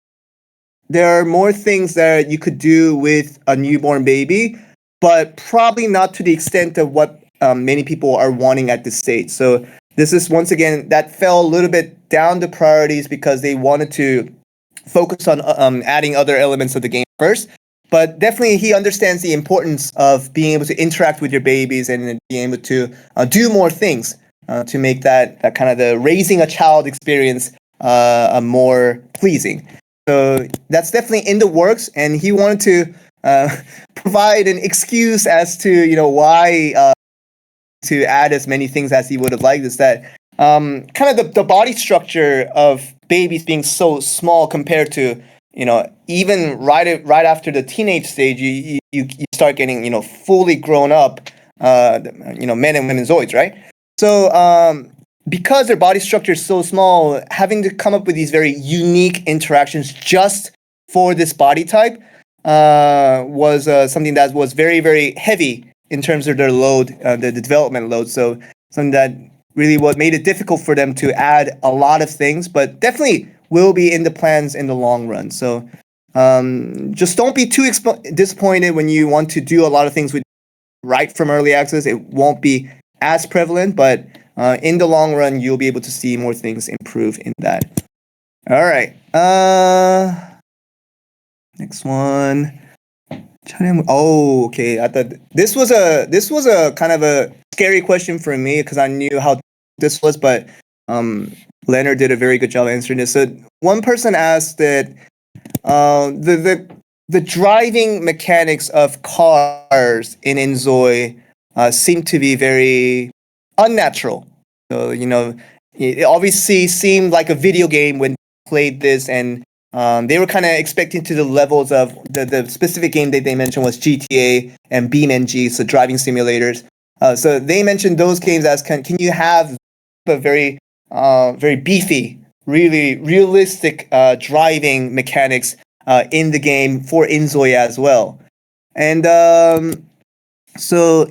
more things that you could do with a newborn baby, but probably not to the extent of what many people are wanting at this stage. So this is, once again, that fell a little bit down the priorities because they wanted to focus on adding other elements of the game first. But definitely he understands the importance of being able to interact with your babies and being able to do more things to make that kind of the raising a child experience more pleasing. So that's definitely in the works, and he wanted to provide an excuse as to why to add as many things as he would have liked. Is that kind of the body structure of babies being so small compared to even right after the teenage stage, you start getting fully grown up men and women Zoids, right? So because their body structure is so small, having to come up with these very unique interactions just for this body type was something that was very, very heavy in terms of their load, the development load. So something that really what made it difficult for them to add a lot of things, but definitely will be in the plans in the long run. So just don't be too disappointed when you want to do a lot of things with right from early access. It won't be as prevalent, but in the long run, you'll be able to see more things improve in that. All right. Next one. Oh, okay. I thought this was a kind of a scary question for me because I knew how this was, but Leonard did a very good job answering this. So one person asked that the driving mechanics of cars in Inzoi seem to be very unnatural. So it obviously seemed like a video game when played this, and they were kind of expecting to the levels of the specific game that they mentioned was GTA and BeamNG, so driving simulators. So they mentioned those games as can you have a very very beefy, really realistic driving mechanics in the game for Inzoi as well. And so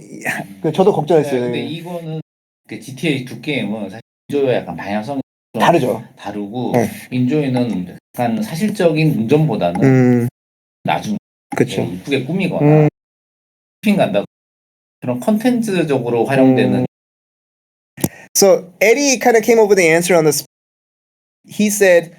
저도 걱정했어요. 근데 이거는 그 GTA 두 게임은 사실 인조이와 약간 방향성이 좀 다르고 인조이는 약간 사실적인 운전보다는 나중 이쁘게 꾸미거나 쇼핑 간다 그런 컨텐츠적으로 활용되는. So Eddie kind of came up with the answer on this. He said,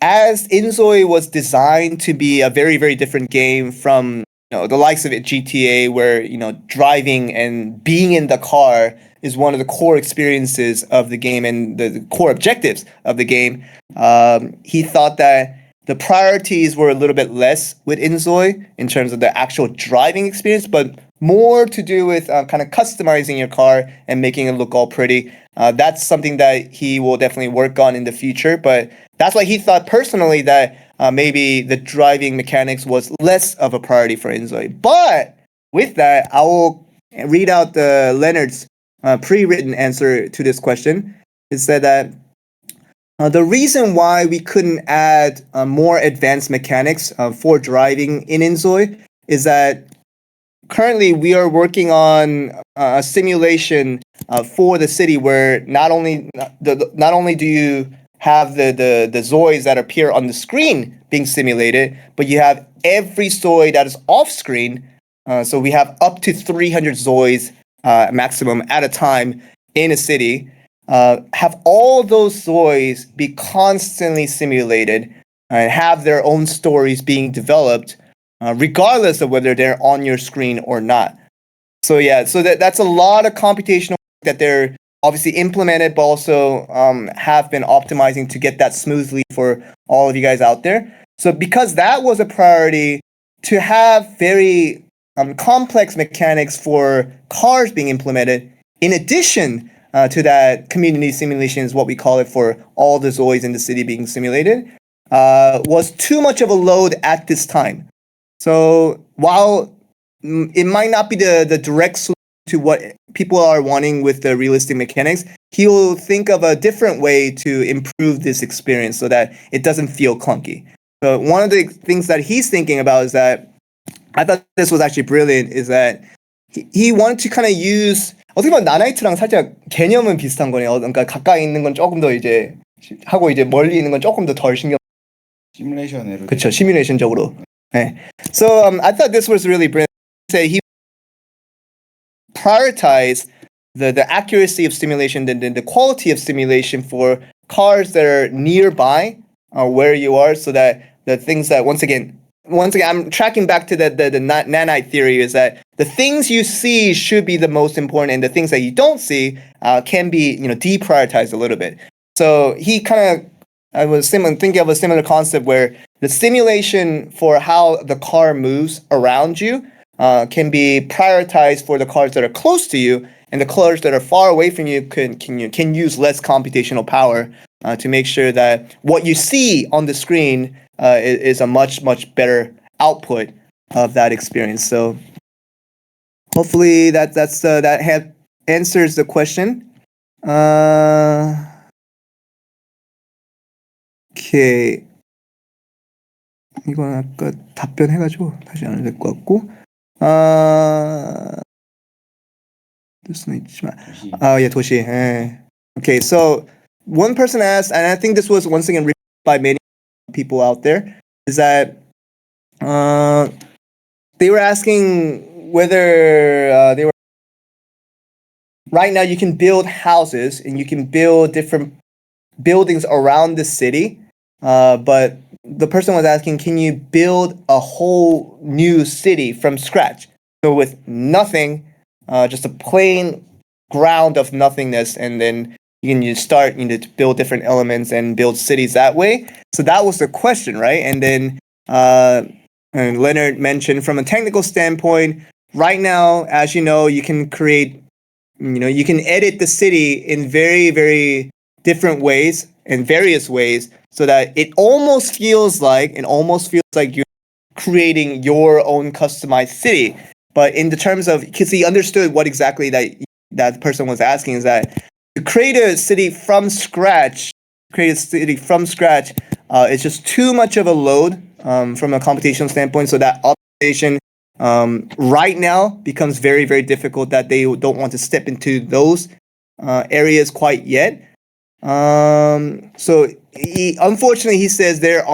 as Inzoi was designed to be a very, very different game from the likes of GTA, where driving and being in the car is one of the core experiences of the game and the core objectives of the game. He thought that the priorities were a little bit less with Inzoi in terms of the actual driving experience, but more to do with kind of customizing your car and making it look all pretty. That's something that he will definitely work on in the future, but that's why he thought personally that maybe the driving mechanics was less of a priority for Inzoi. But with that, I will read out Leonard's pre-written answer to this question. It said that the reason why we couldn't add more advanced mechanics for driving in Inzoi is that currently we are working on a simulation for the city where not only do you have the Zois that appear on the screen being simulated, but you have every Zoi that is off screen. So we have up to 300 Zois maximum at a time in a city. Have all those Zois be constantly simulated and have their own stories being developed, regardless of whether they're on your screen or not. So yeah, so that's a lot of computational that they're obviously implemented, but also have been optimizing to get that smoothly for all of you guys out there. So because that was a priority, to have very complex mechanics for cars being implemented, in addition to that community simulation is what we call it for all the Zois in the city being simulated, was too much of a load at this time. So while it might not be the direct solution to what people are wanting with the realistic mechanics, he'll think of a different way to improve this experience so that it doesn't feel clunky. So one of the things that he's thinking about is that, I thought this was actually brilliant, is that he wanted to kind of use, 어떻게 보면 나나이트랑 살짝 개념은 비슷한 거네요. 그러니까 가까이 있는 건 조금 더 이제 하고 이제 멀리 있는 건 조금 더 덜 신경. 시뮬레이션으로. 그렇죠, 시뮬레이션적으로. 네. So I thought this was really brilliant. He prioritized the accuracy of simulation and the quality of simulation for cars that are nearby where you are, so that the things that once again, I'm tracking back to the nanite theory, is that the things you see should be the most important, and the things that you don't see can be deprioritized a little bit. So he kind of, I was thinking of a similar concept where the simulation for how the car moves around you can be prioritized for the cars that are close to you, and the cars that are far away from you can use less computational power to make sure that what you see on the screen is a much better output of that experience. So hopefully that answers the question. 오케이. 이건 아까 답변해가지고 다시 안 해도 될 것 같고. 될 수는 있지만. 예, 도시. 예. Okay, so one person asked, and I think this was once again repeated by many people out there, is that they were asking whether they were right now you can build houses and you can build different buildings around the city, but the person was asking, can you build a whole new city from scratch? So with nothing, just a plain ground of nothingness, and then you can start to build different elements and build cities that way. So that was the question, right? And then and Leonard mentioned from a technical standpoint, right now, as you know, you can create, you can edit the city in very different ways and various ways, so that it almost feels like you're creating your own customized city. But in the terms of, because he understood what exactly that person was asking, is that to create a city from scratch, it's just too much of a load from a computational standpoint. So that optimization right now becomes very difficult, that they don't want to step into those areas quite yet. So unfortunately, he says there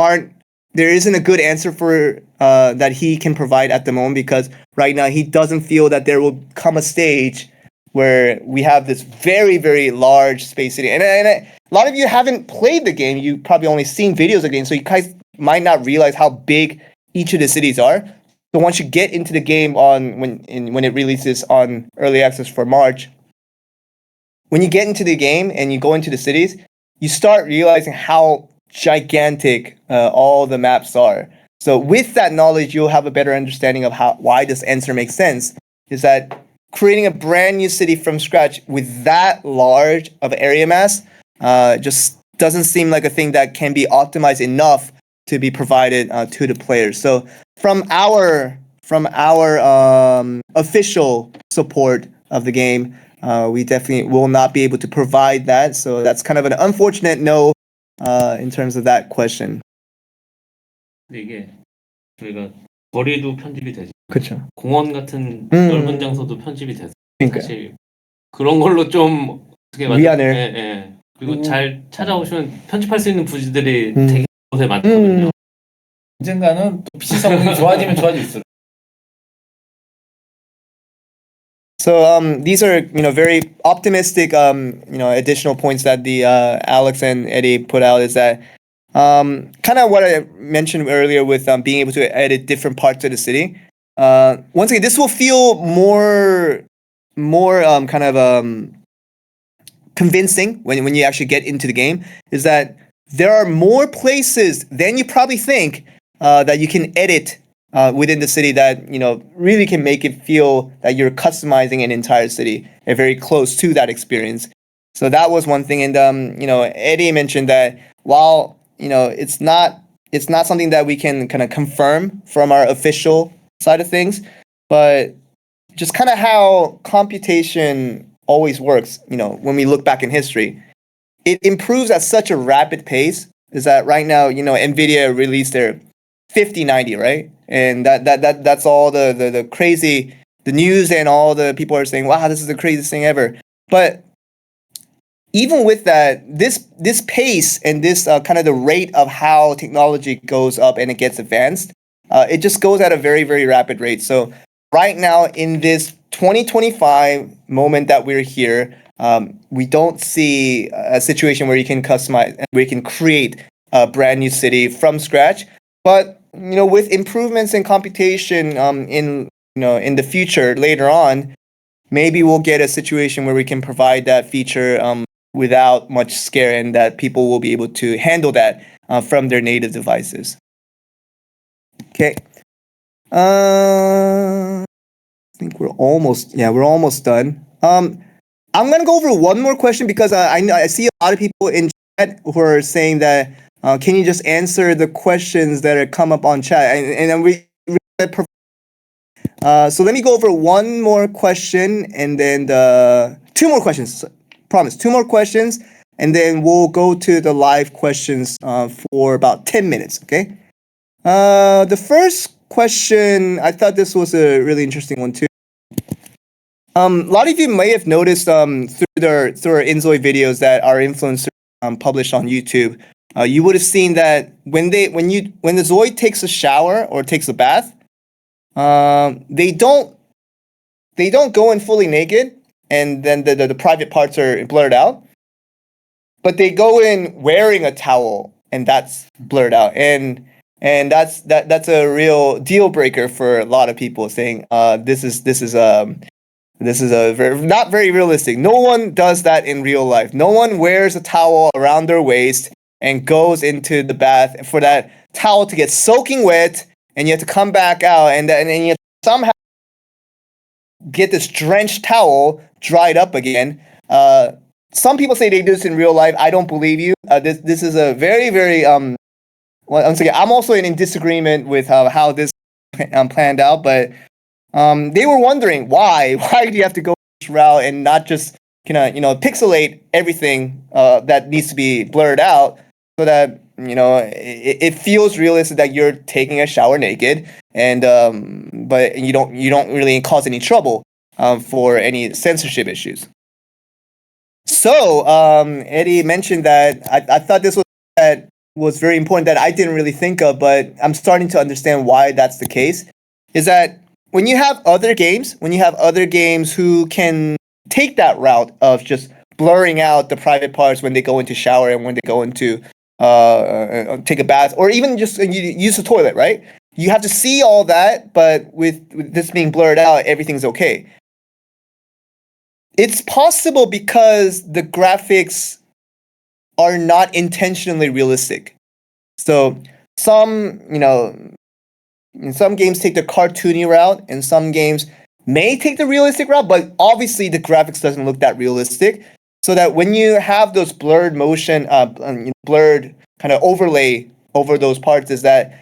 isn't a good answer for that he can provide at the moment, because right now he doesn't feel that there will come a stage where we have this very large space city. And a lot of you haven't played the game. You probably only seen videos of the game, so you guys might not realize how big each of the cities are. So once you get into the game when it releases on early access for March, when you get into the game and you go into the cities, you start realizing how gigantic all the maps are. So with that knowledge, you'll have a better understanding of why this answer makes sense, is that creating a brand new city from scratch with that large of area mass just doesn't seem like a thing that can be optimized enough to be provided to the players. So from our official support of the game, we definitely will not be able to provide that. So that's kind of an unfortunate no in terms of that question. 근데 이게 저희가 거리도 편집이 되죠. 그렇죠. 공원 같은 넓은 장소도 편집이 돼서 사실 그런 걸로 좀 어떻게 위안을. 그리고 잘 찾아오시면 편집할 수 있는 부지들이 되게 곳에 많거든요. 언젠가는 또 PC 성능이 좋아지면 좋아질수록. So these are very optimistic additional points that the Alex and Eddie put out, is that kind of what I mentioned earlier with being able to edit different parts of the city. Once again, this will feel more kind of convincing when you actually get into the game, is that there are more places than you probably think that you can edit within the city, that really can make it feel that you're customizing an entire city and very close to that experience. So that was one thing. And Eddie mentioned that while it's not something that we can kind of confirm from our official side of things, but just kind of how computation always works, when we look back in history, it improves at such a rapid pace. Is that right now, NVIDIA released their 5090, right? And that's all the crazy, the news and all the people are saying, wow, this is the craziest thing ever. But even with that, this pace and this kind of the rate of how technology goes up and it gets advanced, it just goes at a very rapid rate. So right now in this 2025 moment that we're here, we don't see a situation where you can customize, where you can create a brand new city from scratch. But with improvements in computation in the future later on, maybe we'll get a situation where we can provide that feature without much scare, and that people will be able to handle that from their native devices. Okay. I think we're almost done. I'm gonna go over one more question because I see a lot of people in chat who are saying that can you just answer the questions that are come up on chat, and then so let me go over one more question and then two more questions. Promise, two more questions, and then we'll go to the live questions for about 10 minutes. Okay. The first question, I thought this was a really interesting one too. A lot of you may have noticed through our Inzoi videos that our influencers published on YouTube. You would have seen that when the Zoi takes a shower or takes a bath, they don't go in fully naked, and then the private parts are blurred out. But they go in wearing a towel, and that's blurred out, and that's a real deal breaker for a lot of people, saying this is not very realistic. No one does that in real life. No one wears a towel around their waist and goes into the bath for that towel to get soaking wet, and you have to come back out, and you have to somehow get this drenched towel dried up again. Some people say they do this in real life. I don't believe you. This is a very, very once again, I'm also in disagreement with how this planned out, but they were wondering why do you have to go this route and not just pixelate everything that needs to be blurred out, so that it feels realistic that you're taking a shower naked, and but you don't really cause any trouble for any censorship issues. So Eddie mentioned that I thought this was very important that I didn't really think of, but I'm starting to understand why that's the case. Is that when you have other games who can take that route of just blurring out the private parts when they go into shower and when they go into take a bath, or even just use the toilet, right? You have to see all that, but with this being blurred out, everything's okay. It's possible because the graphics are not intentionally realistic. So some games take the cartoony route, and some games may take the realistic route, but obviously the graphics doesn't look that realistic. So that when you have those blurred motion, blurred kind of overlay over those parts, is that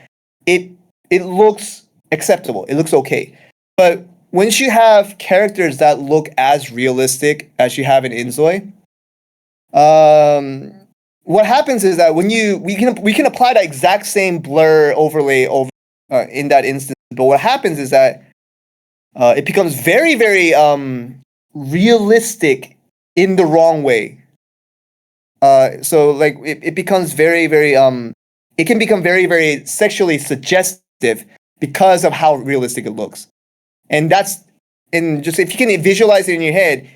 it looks acceptable. It looks okay. But once you have characters that look as realistic as you have in Inzoi, what happens is that when we can apply that exact same blur overlay over in that instance, but what happens is that it becomes very, very realistic in the wrong way. So like it becomes very, very it can become very, very sexually suggestive because of how realistic it looks. And just if you can visualize it in your head,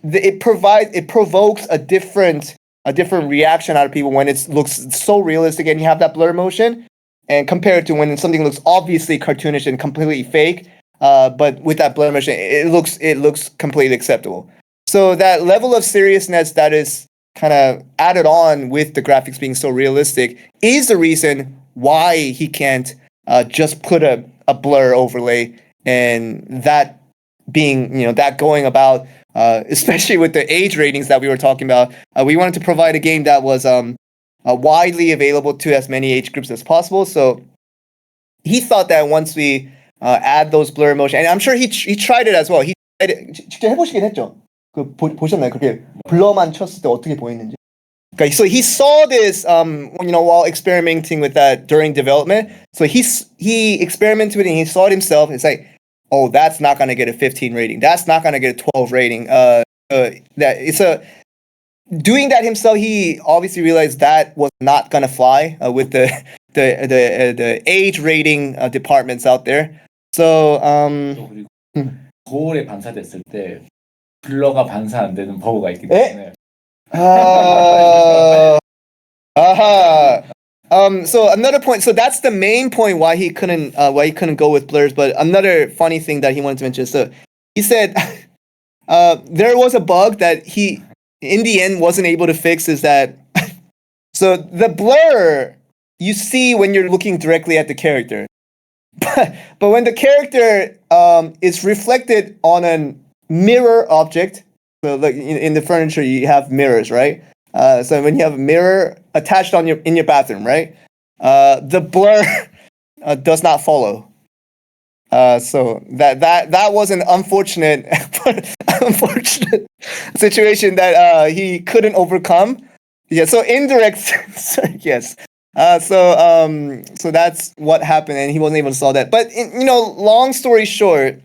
it provokes a different reaction out of people when it looks so realistic and you have that blur motion, and compared to when something looks obviously cartoonish and completely fake, but with that blur motion, it looks completely acceptable. So that level of seriousness that is kind of added on with the graphics being so realistic is the reason why he can't just put a blur overlay, and that being that going about, especially with the age ratings that we were talking about. We wanted to provide a game that was widely available to as many age groups as possible. So he thought that once we add those blur motion, and I'm sure he tried it as well. He tried it. 직접 해보시긴 했죠. 보셨나요? 그렇게 블러만 쳤을 때 어떻게 보이는지. Okay, so he saw this while experimenting with that during development. So he experimented with it and he saw it himself. It's like, oh, that's not gonna get a 15 rating. That's not gonna get a 12 rating. Doing that himself, he obviously realized that was not gonna fly with the age rating departments out there. So 거울에 반사됐을 때 블러가 반사 안 되는 버그가 있기 때문에. 아하. So another point. So that's the main point why he couldn't go with blurs. But another funny thing that he wanted to mention. So he said there was a bug that he in the end wasn't able to fix. Is that so the blur you see when you're looking directly at the character, but when the character is reflected on a mirror object. So like in the furniture you have mirrors, right? So when you have a mirror attached in your bathroom, right? The blur does not follow. So that was an unfortunate situation that he couldn't overcome. Yeah. So indirect. Yes. So that's what happened, and he wasn't able to solve that. But long story short.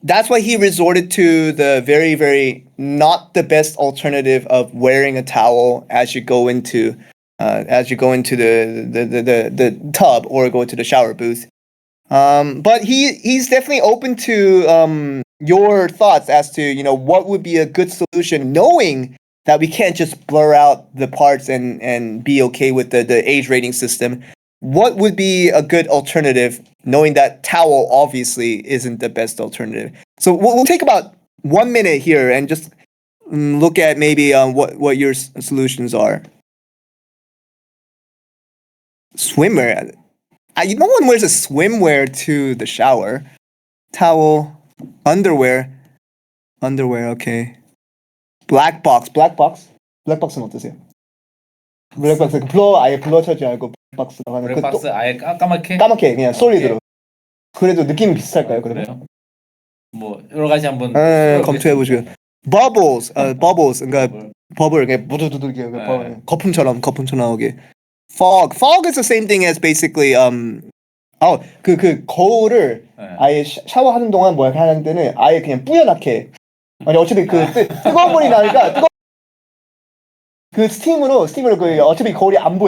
That's why he resorted to the very, very not the best alternative of wearing a towel as you go into the tub or go to the shower booth. But he's definitely open to your thoughts as to what would be a good solution, knowing that we can't just blur out the parts and be okay with the age rating system. What would be a good alternative, knowing that towel obviously isn't the best alternative? So we'll take about 1 minute here and just look at maybe what your solutions are. Swimwear. No one wears a swimwear to the shower. Towel, underwear, okay. Black box은 어떠세요? 블랙박스 블러 아예 블러 쳐지 않고 블랙박스 나가는 블랙박스 아예 까맣게 그냥 솔리드로. 그래도 느낌이 비슷할까요? 그러면? 뭐 여러 가지 한번 검토해 보시고. Bubbles, 그러니까 버블, 그냥 무두두두 거품처럼 나오게. Fog is the same thing as basically 그 거울을 아예 샤워하는 동안 뭐 하는 데는 아예 그냥 뿌옇게. 아니 어차피 그 뜨거운 물이 나니까 그 스팀으로 그 어차피 거울이 안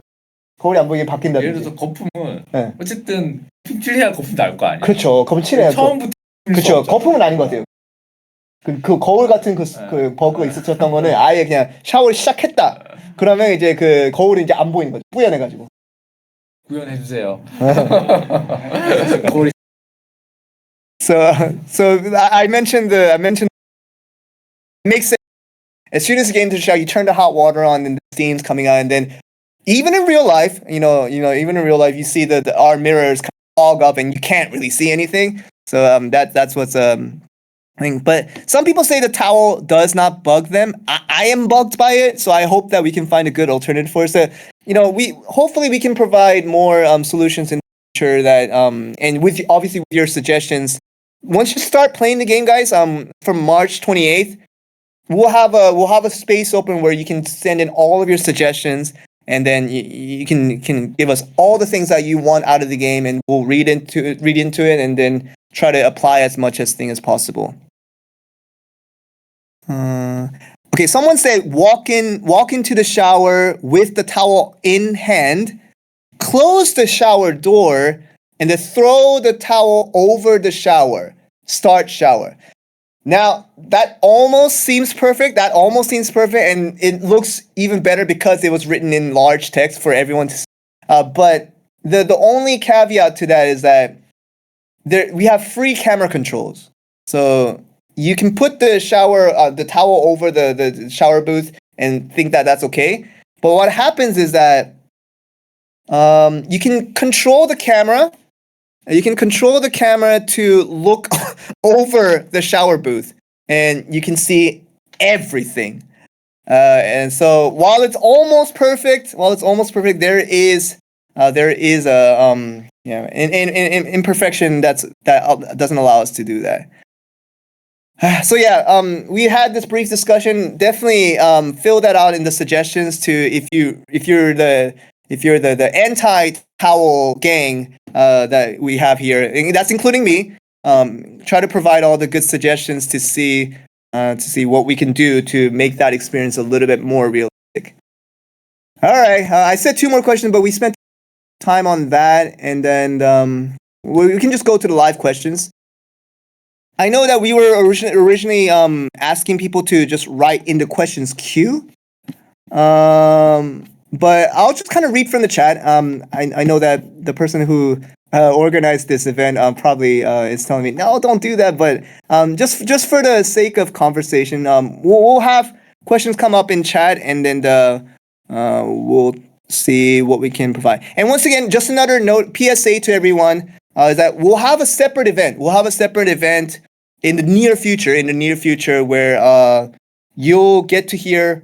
보이게 바뀐다. 예를 들어서 거품은 어쨌든 칠해야 거품 날 거 아니에요. 그렇죠. 거품 칠해야. 처음부터. 그렇죠. 거품은 아닌 것 같아요. 그 거울 같은 그 버그가 있었던 거는 아예 그냥 샤워를 시작했다. 그러면 이제 그 거울이 이제 안 보이는 거죠. 뿌연해가지고. 구현해 주세요. So I mentioned makes sense. As soon as you get into the shower, you turn the hot water on and the steam's coming out, and then even in real life, you see that our mirrors kind of fog up and you can't really see anything. So that's what's thing. But some people say the towel does not bug them. I am bugged by it, so I hope that we can find a good alternative for it. So hopefully we can provide more solutions in the future that and with your suggestions. Once you start playing the game, guys, from March 28th. We'll have a space open where you can send in all of your suggestions, and then you can give us all the things that you want out of the game, and we'll read into it, and then try to apply as much as possible. Okay, someone said walk into the shower with the towel in hand, close the shower door, and then throw the towel over the shower. Start shower. Now, that almost seems perfect, and it looks even better because it was written in large text for everyone to see. But the only caveat to that is that we have free camera controls. So you can put the towel over the shower booth and think that that's okay. But what happens is that you can control the camera. You can control the camera to look over the shower booth, and you can see everything. And so while it's almost perfect, there is a imperfection that doesn't allow us to do that. So yeah, we had this brief discussion. Definitely fill that out in the suggestions to if you're the anti-towel gang that we have here, and that's including me. Try to provide all the good suggestions to see what we can do to make that experience a little bit more realistic. All right, I said 2 more questions, but we spent time on that, and then we can just go to the live questions. I know that we were originally asking people to just write in the questions queue. But I'll just kind of read from the chat. I know that the person who organized this event probably is telling me, no, don't do that. But just for the sake of conversation, we'll have questions come up in chat, and then we'll see what we can provide. And once again, just another note, PSA to everyone, is that we'll have a separate event. We'll have a separate event in the near future, where you'll get to hear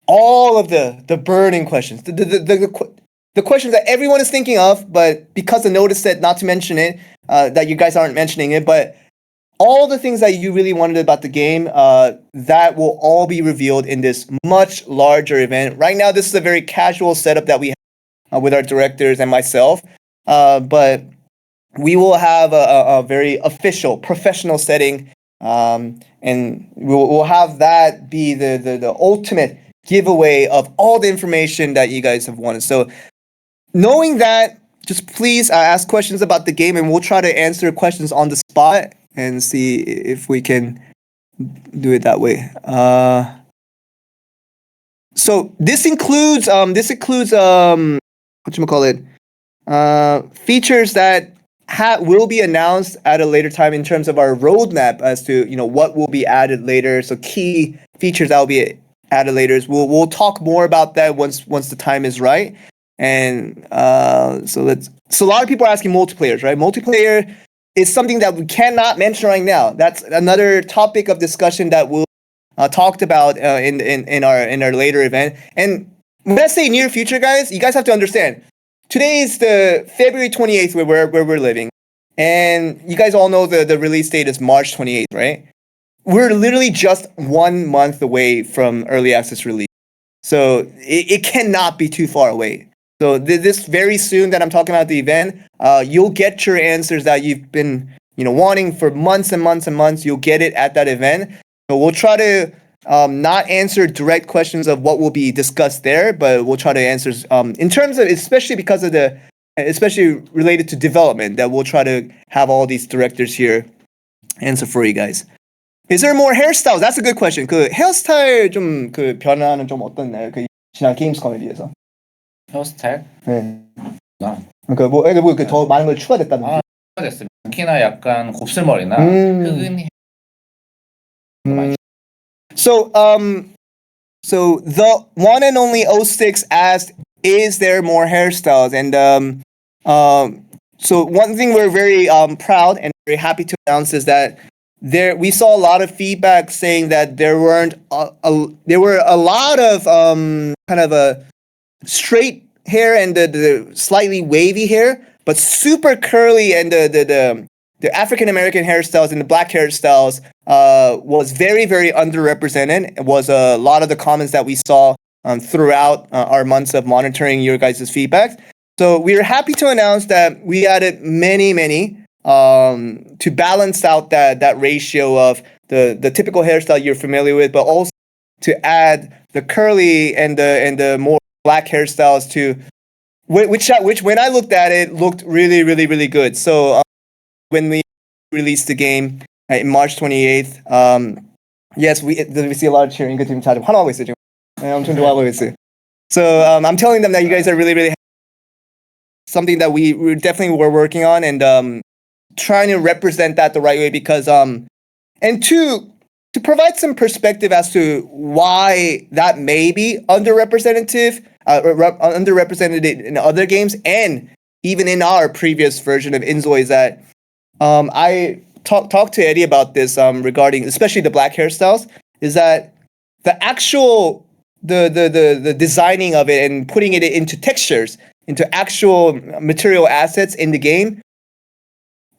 all of the burning questions, the questions that everyone is thinking of, but because the notice said not to mention it, that you guys aren't mentioning it, but all the things that you really wanted about the game, that will all be revealed in this much larger event. Right now, this is a very casual setup that we have with our directors and myself, but we will have a very official, professional setting, and we'll have that be the ultimate giveaway of all the information that you guys have wanted. So knowing that, just please ask questions about the game, and we'll try to answer questions on the spot and see if we can do it that way. So this includes whatchamacallit, features that will be announced at a later time in terms of our roadmap as to what will be added later. So key features that will be added later. We'll talk more about that once the time is right. And so a lot of people are asking multiplayers, right? Multiplayer is something that we cannot mention right now. That's another topic of discussion that we'll talked about in our later event. And when I say near future, guys, you guys have to understand. Today is the February 28th where we're living, and you guys all know the release date is March 28th, right? We're literally just 1 month away from early access release. So it cannot be too far away. So this very soon that I'm talking about the event, you'll get your answers that you've been wanting for months and months and months. You'll get it at that event. So we'll try to not answer direct questions of what will be discussed there, but we'll try to answer in terms of, especially because of especially related to development, that we'll try to have all these directors here answer for you guys. Is there more hairstyles? That's a good question. 그 헤어스타일 좀 그 변화는 좀 어떻나요? 그 지난 게임스컴에 비해서. 헤어스타일? 네. 그러니까 뭐 더 많은 걸 추가됐다든지. 추가됐어요. 특히나 약간 곱슬머리나 흑은. So the one and only 06 asked, is there more hairstyles? And so one thing we're very proud and very happy to announce is that we saw a lot of feedback saying that there were a lot of kind of a straight hair and the slightly wavy hair, but super curly, and the African American hairstyles and the black hairstyles was very, very underrepresented. It was a lot of the comments that we saw throughout our months of monitoring your guys' feedback. So we are happy to announce that we added many to balance out that ratio of the typical hairstyle you're familiar with, but also to add the curly and the more black hairstyles to which when I looked at it looked really, really, really good. So when we released the game in March 28th, yes, we see a lot of cheering. 그 지금 다들 환호하고 있어요 지금. 네, 엄청 좋아하고 있어요. So I'm telling them that you guys are really, really something that we definitely were working on, and trying to represent that the right way, because and to provide some perspective as to why that may be underrepresented in other games, and even in our previous version of Inzoi, is that I talked to Eddie about this regarding especially the black hairstyles, is that the actual the designing of it and putting it into textures, into actual material assets in the game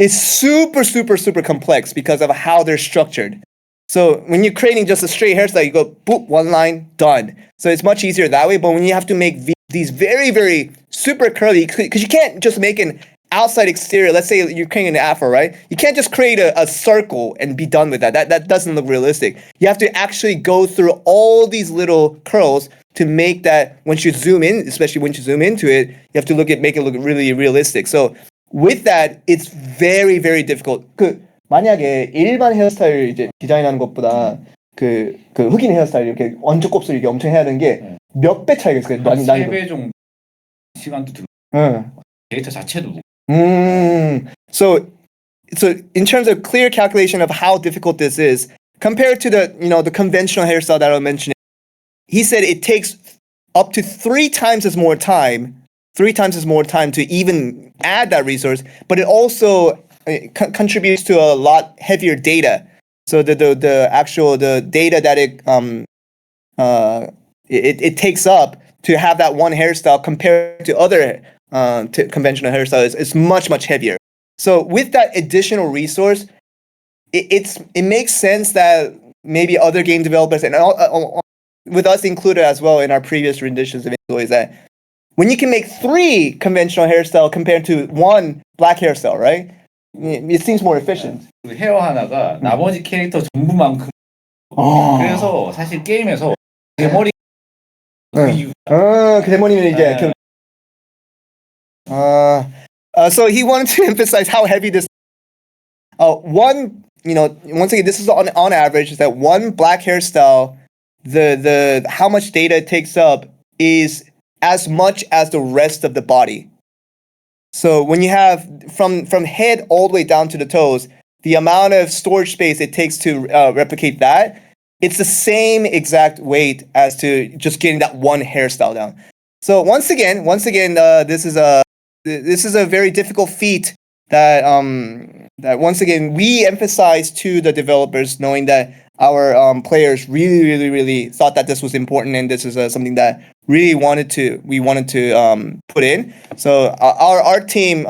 is super, super, super complex because of how they're structured. So when you're creating just a straight hairstyle, you go boop, one line, done. So it's much easier that way. But when you have to make these very, very super curly, because you can't just make an outside exterior. Let's say you're creating an afro, right? You can't just create a circle and be done with that. That doesn't look realistic. You have to actually go through all these little curls to make that, once you zoom in, especially when you zoom into it, you have to make it look really realistic. So with that, it's very, very difficult. 만약에 일반 헤어스타일 이제 디자인하는 것보다 그 흑인 헤어스타일 이렇게 언저곱슬 이렇게 엄청 해야 되는 게 몇 배 차이가 있어요? 한 3배 정도 시간도 들고 데이터 자체도 So in terms of clear calculation of how difficult this is, compared to the conventional hairstyle that I mentioned, he said it takes up to 3 times as more time to even add that resource, but it also contributes to a lot heavier data. So the actual data that it takes up to have that one hairstyle compared to other to conventional hairstyles is much heavier. So with that additional resource, it makes sense that maybe other game developers and with us included as well in our previous renditions of Inzoi, is that when you can make 3 conventional hairstyle compared to 1 black hairstyle, right? It seems more efficient. 헤어 하나가 나머지 캐릭터 전부만큼. 그래서 사실 게임에서 대머리 그 대머리는 이제 so he wanted to emphasize how heavy this once again, this is on average, is that one black hairstyle, the how much data it takes up is as much as the rest of the body. So when you have from head all the way down to the toes, the amount of storage space it takes to replicate that, it's the same exact weight as to just getting that one hairstyle down. So once again, this is a very difficult feat that once again we emphasize to the developers, knowing that our players really thought that this was important, and this is something that we wanted to put in. So our art team,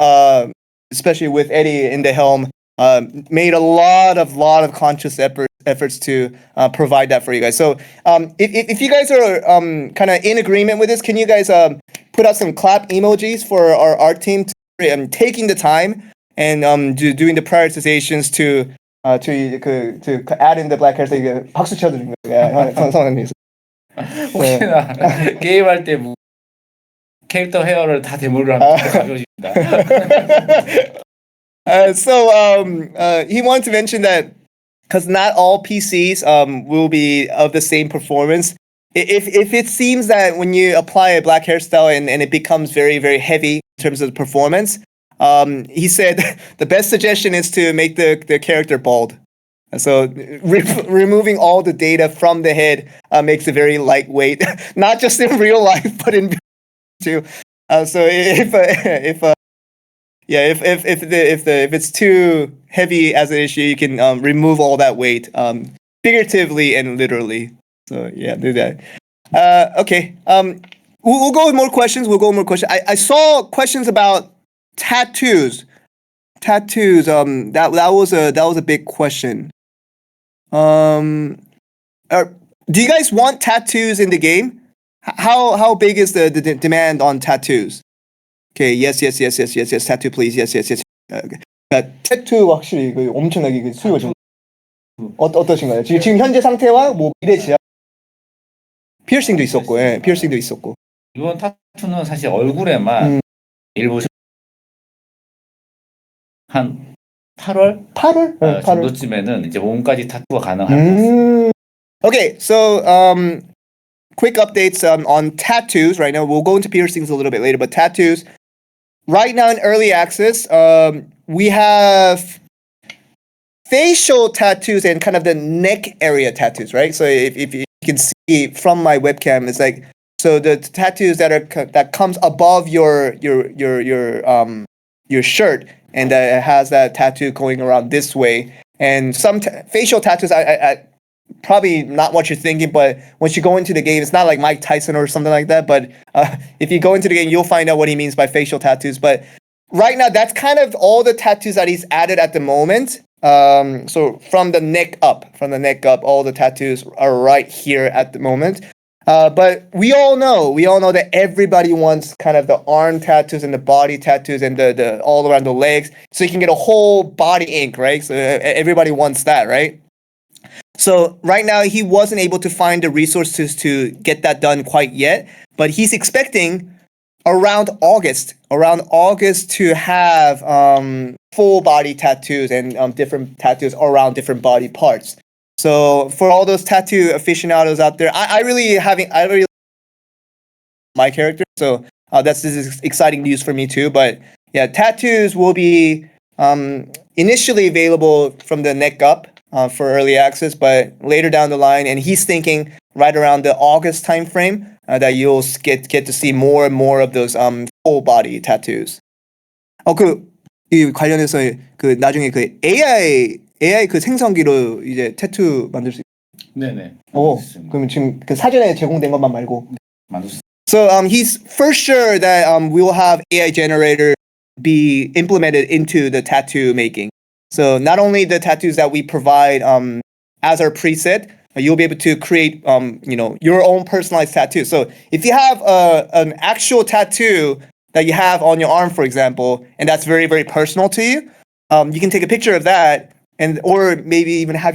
especially with Eddie in the helm, made a lot of conscious efforts to provide that for you guys. So if you guys are kind of in agreement with this, can you guys put out some clap emojis for our art team taking the time and doing the prioritizations to add in the black hair? So 박수 쳐드리는 거예요. 성원님. 혹시나 게임할 때 캐릭터 헤어를 다 데모를 하면 가져오십니다. So he wanted to mention that because not all PCs will be of the same performance. If it seems that when you apply a black hairstyle and it becomes very heavy in terms of performance, he said the best suggestion is to make the character bald. So removing all the data from the head makes it very lightweight, not just in real life but in too. So if it's too heavy as an issue, you can remove all that weight, figuratively and literally. So yeah, do that. Okay. We'll go with more questions. I saw questions about tattoos. That was a big question. Do you guys want tattoos in the game? How big is the demand on tattoos? Okay, yes. Tattoo, please. Yes. 타투 확실히 엄청나게 수요가 좀 어떠신가요? 지금 현재 상태와 뭐 미래 지향. 피어싱도 있었고. 이번 타투는 사실 얼굴에만 일부 한 8월 정도쯤에는 이제 몸까지 타투가 가능할 것 같습니다. Okay, so quick updates on tattoos right now. We'll go into piercings a little bit later, but tattoos right now in early access, we have facial tattoos and kind of the neck area tattoos, right? So if you can see from my webcam, it's like, so the tattoos that comes above your shirt, and it has that tattoo going around this way. And some facial tattoos, I probably not what you're thinking, but once you go into the game, it's not like Mike Tyson or something like that. But if you go into the game, you'll find out what he means by facial tattoos. But right now, that's kind of all the tattoos that he's added at the moment. So from the neck up, all the tattoos are right here at the moment. But we all know that everybody wants kind of the arm tattoos and the body tattoos and the all around the legs, so you can get a whole body ink, right? So everybody wants that, right? So right now he wasn't able to find the resources to get that done quite yet, but he's expecting around August to have full body tattoos and different tattoos around different body parts. So for all those tattoo aficionados out there, I really my character. So this is exciting news for me too. But yeah, tattoos will be initially available from the neck up for early access, but later down the line, and he's thinking right around the August timeframe that you'll get to see more and more of those full body tattoos. 이 관련해서 그 나중에 그 AI 그 생성기로 이제 태투 만들 수 있어요. 네네. 그럼 지금 그 사전에 제공된 것만 말고. 만들 수. So he's for sure that we will have AI generator be implemented into the tattoo making. So not only the tattoos that we provide as our preset, you'll be able to create your own personalized tattoo. So if you have an actual tattoo that you have on your arm, for example, and that's very, very personal to you, you can take a picture of that, or maybe even have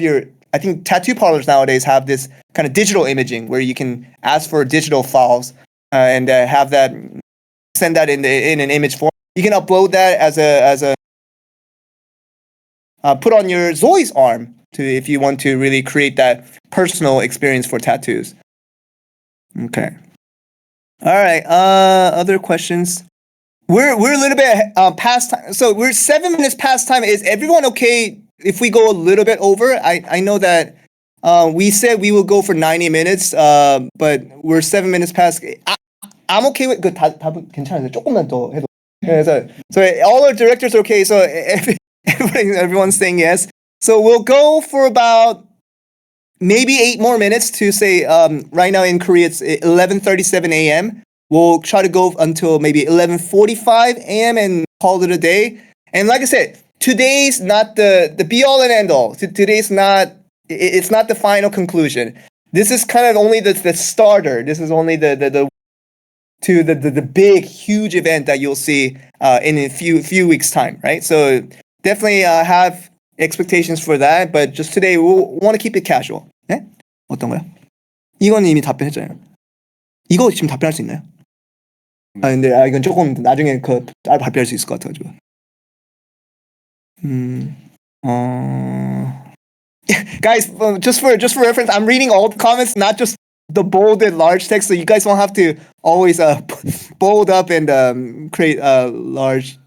I think tattoo parlors nowadays have this kind of digital imaging where you can ask for digital files and have that, send that in an image form. You can upload that as a put on your Zoi's arm if you want to really create that personal experience for tattoos. Okay. All right. Other questions? We're a little bit past time. So we're 7 minutes past time. Is everyone okay if we go a little bit over? I know that we said we will go for 90 minutes, but we're 7 minutes past. I'm okay with 그 답은 괜찮아요. 조금만 더 해도. So all our directors are okay. So everyone's saying yes. So we'll go for about maybe 8 more minutes to say right now in Korea it's 11:37 a.m. We'll try to go until maybe 11:45 a.m. and call it a day. And like I said, today's not the be all and end all. Today's not, it's not the final conclusion. This is kind of only the starter. This is only the big huge event that you'll see in a few weeks time, right? So definitely have expectations for that, but just today we'll want to keep it casual. 네? 어떤 거요? 이건 이미 답변했잖아요. 이거 지금 답변할 수 있나요? 근데 이건 조금 나중에 따로 발표할 수 있을 것 같아가지고. Guys, just for reference, I'm reading all the comments, not just the bolded large text, so you guys won't have to always bold up and create large.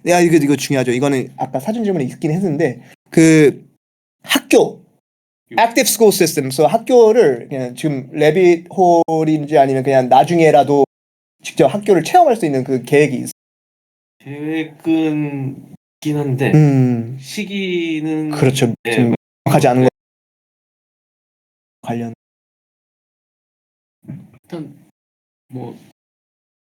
이거 중요하죠. 이거는 아까 사전 질문에 있긴 했는데 그 학교 active school system. So 학교를 그냥 지금 래빗 홀인지 아니면 그냥 나중에라도 직접 학교를 체험할 수 있는 그 계획이 있어요. 계획은 있긴 한데 시기는 그렇죠. 지금 정확하지 않은 거 관련. 일단 뭐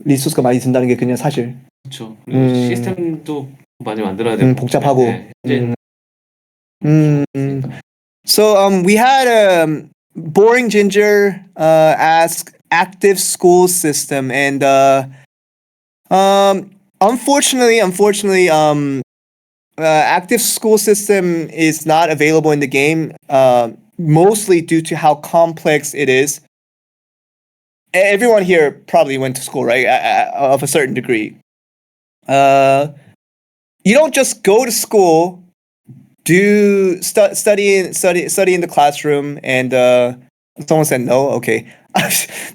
리소스가 많이 든다는 게 그냥 사실. 그렇죠. 시스템도 많이 만들어야 되고 복잡하고. 네. So we had Boring Ginger ask active school system, and unfortunately active school system is not available in the game, mostly due to how complex it is. Everyone here probably went to school, right? Of a certain degree. You don't just go to school, study in the classroom, and someone said no. Okay,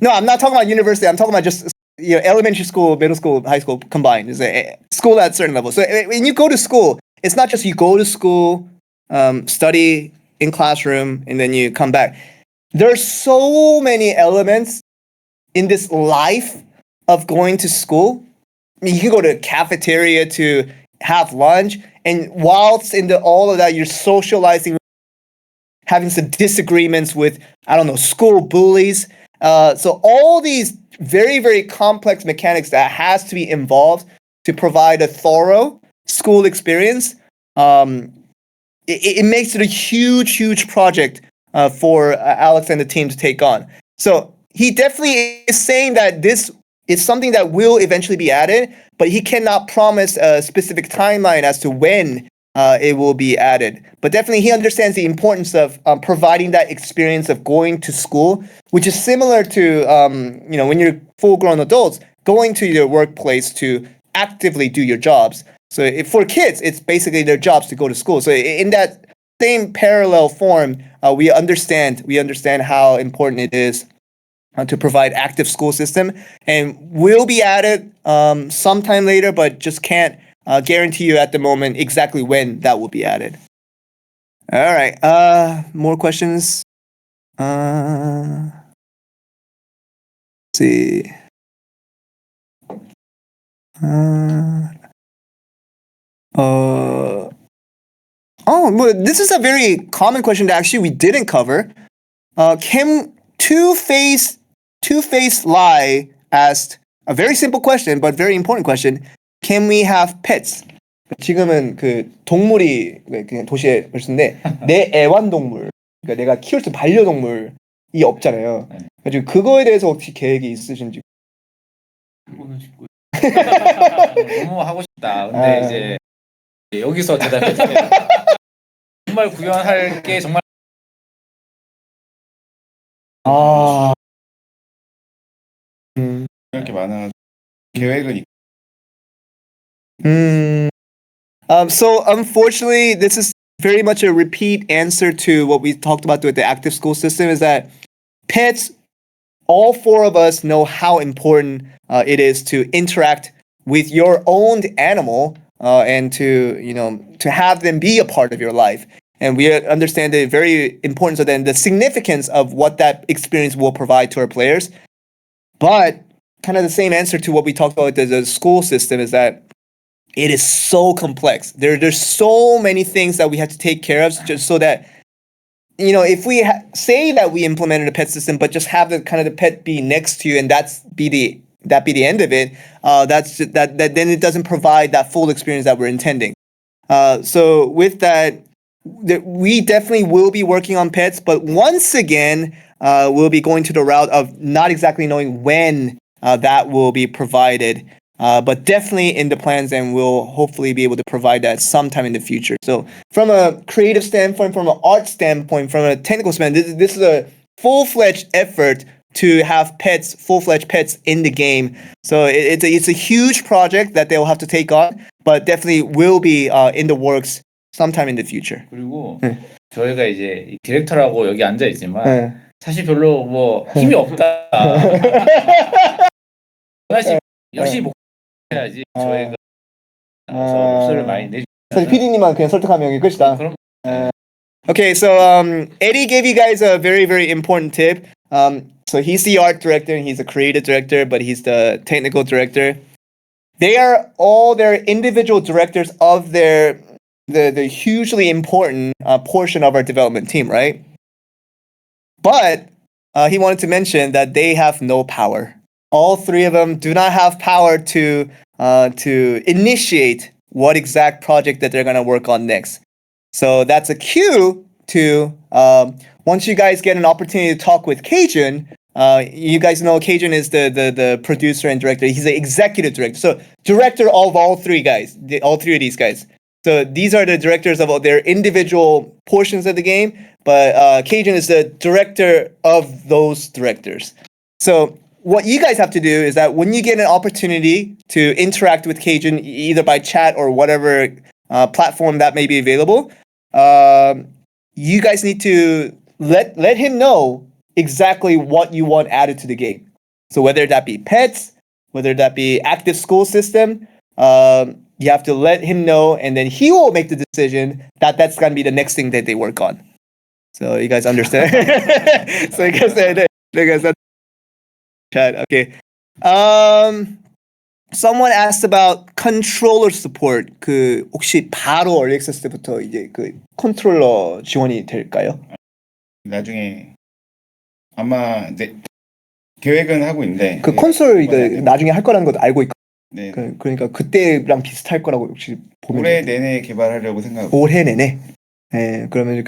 no, I'm not talking about university. I'm talking about just elementary school, middle school, high school combined. Is a school at a certain level. So when you go to school, it's not just you go to school, study in classroom, and then you come back. There's so many elements in this life of going to school. I mean, you can go to a cafeteria to have lunch, and whilst in all of that, you're socializing, having some disagreements with, I don't know, school bullies. So all these very, very complex mechanics that has to be involved to provide a thorough school experience. It makes it a huge, huge project for Alex and the team to take on. So he definitely is saying that this is something that will eventually be added, but he cannot promise a specific timeline as to when it will be added. But definitely he understands the importance of providing that experience of going to school, which is similar to, when you're full-grown adults, going to your workplace to actively do your jobs. So for kids, it's basically their jobs to go to school. So in that same parallel form, we understand how important it is to provide active school system, and will be added sometime later, but just can't guarantee you at the moment exactly when that will be added. All right. More questions. Let's see. Well, this is a very common question that actually we didn't cover. Can Two-Face Lie asked a very simple question, but very important question. Can we have pets? 지금은 그 동물이 그냥 도시에 있는데 내 애완동물, 그러니까 내가 키울 수 반려동물이 없잖아요. 그래서 그거에 대해서 혹시 계획이 있으신지? 너무 하고 싶다. 근데 이제 여기서 대답해주세요. 정말 구현할 게 정말 이렇게 많아 계획은 있고. So unfortunately, this is very much a repeat answer to what we talked about with the active school system, is that pets, all four of us know how important it is to interact with your owned animal and to have them be a part of your life. And we understand the very importance of the significance of what that experience will provide to our players. But kind of the same answer to what we talked about with the school system is that it is so complex. There's so many things that we have to take care of, just so that, if we say that we implemented a pet system, but just have the pet be next to you, and that be the end of it, then it doesn't provide that full experience that we're intending. So with that, we definitely will be working on pets, but once again, we'll be going to the route of not exactly knowing when that will be provided. But definitely in the plans, and we'll hopefully be able to provide that sometime in the future. So from a creative standpoint, from an art standpoint, from a technical standpoint, this is a full-fledged effort to have full-fledged pets in the game. So it's a huge project that they'll have to take on, but definitely will be in the works sometime in the future. 그리고 저희가 이제 디렉터라고 여기 앉아 있지만 사실 별로 뭐 힘이 없다. 사실 열심히 해야지 저희가 목소리를 많이 내주면 사실 PD님만 그냥 설득하면 여기 끝이다. 그럼 Okay, so Eddie gave you guys a very, very important tip. So he's the art director and he's the creative director, but he's the technical director. They are all their individual directors of the hugely important portion of our development team, right? But he wanted to mention that they have no power. All three of them do not have power to initiate what exact project that they're going to work on next. So that's a cue to, once you guys get an opportunity to talk with Cajun, you guys know Cajun is the producer and director. He's the executive director. So director of all three of these guys. So these are the directors of their individual portions of the game, but Cajun is the director of those directors. So what you guys have to do is that when you get an opportunity to interact with Cajun, either by chat or whatever platform that may be available, you guys need to let him know exactly what you want added to the game. So whether that be pets, whether that be active school system, you have to let him know, and then he will make the decision that that's going to be the next thing that they work on. So you guys understand? So you guys chat. Okay. Someone asked about controller support. 그 혹시 바로 early access 때부터 이제 그 컨트롤러 지원이 될까요? 나중에 아마 계획은 하고 있는데 그 콘솔 이거 나중에 할 거라는 것도 알고 있고. 네. 그러니까 그때랑 비슷할 거라고 혹시 보면 올해 내내 개발하려고 생각하고. 올해 내내. 네, 그러면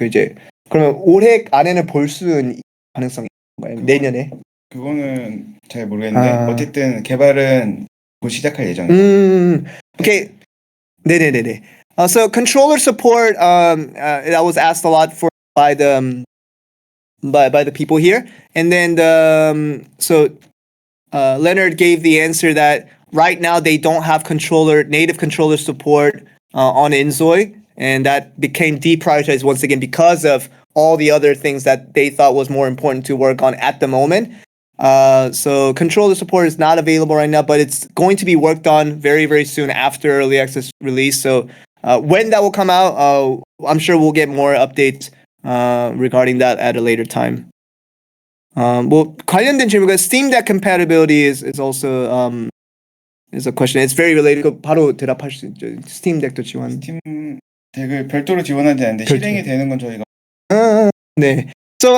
그러면 올해 안에는 볼 수 있는 가능성이 있나요? 내년에? 그거는 잘 모르겠는데 어쨌든 개발은 곧 시작할 예정입니다. Okay. 네네네네. So controller support, that was asked a lot for by the people here, and then Leonard gave the answer that right now they don't have native controller support on Inzoi, and that became deprioritized once again because of all the other things that they thought was more important to work on at the moment. So controller support is not available right now, but it's going to be worked on very, very soon after early access release. So when that will come out, I'm sure we'll get more updates regarding that at a later time. 뭐 관련된 질문과 Steam Deck compatibility is also is a question. It's very related. 바로 대답할 수 있죠. Steam Deck도 지원. 스팀 덱을 별도로 지원하지 않는데 실행이 되는 건 저희가. 네. So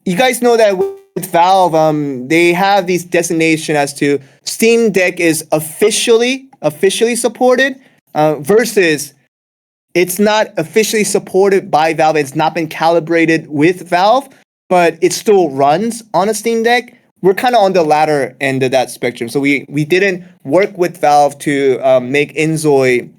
you guys know that with Valve, they have these designation as to Steam Deck is officially supported versus it's not officially supported by Valve. It's not been calibrated with Valve, but it still runs on a Steam Deck. We're kind of on the latter end of that spectrum. So we didn't work with Valve to make Inzoi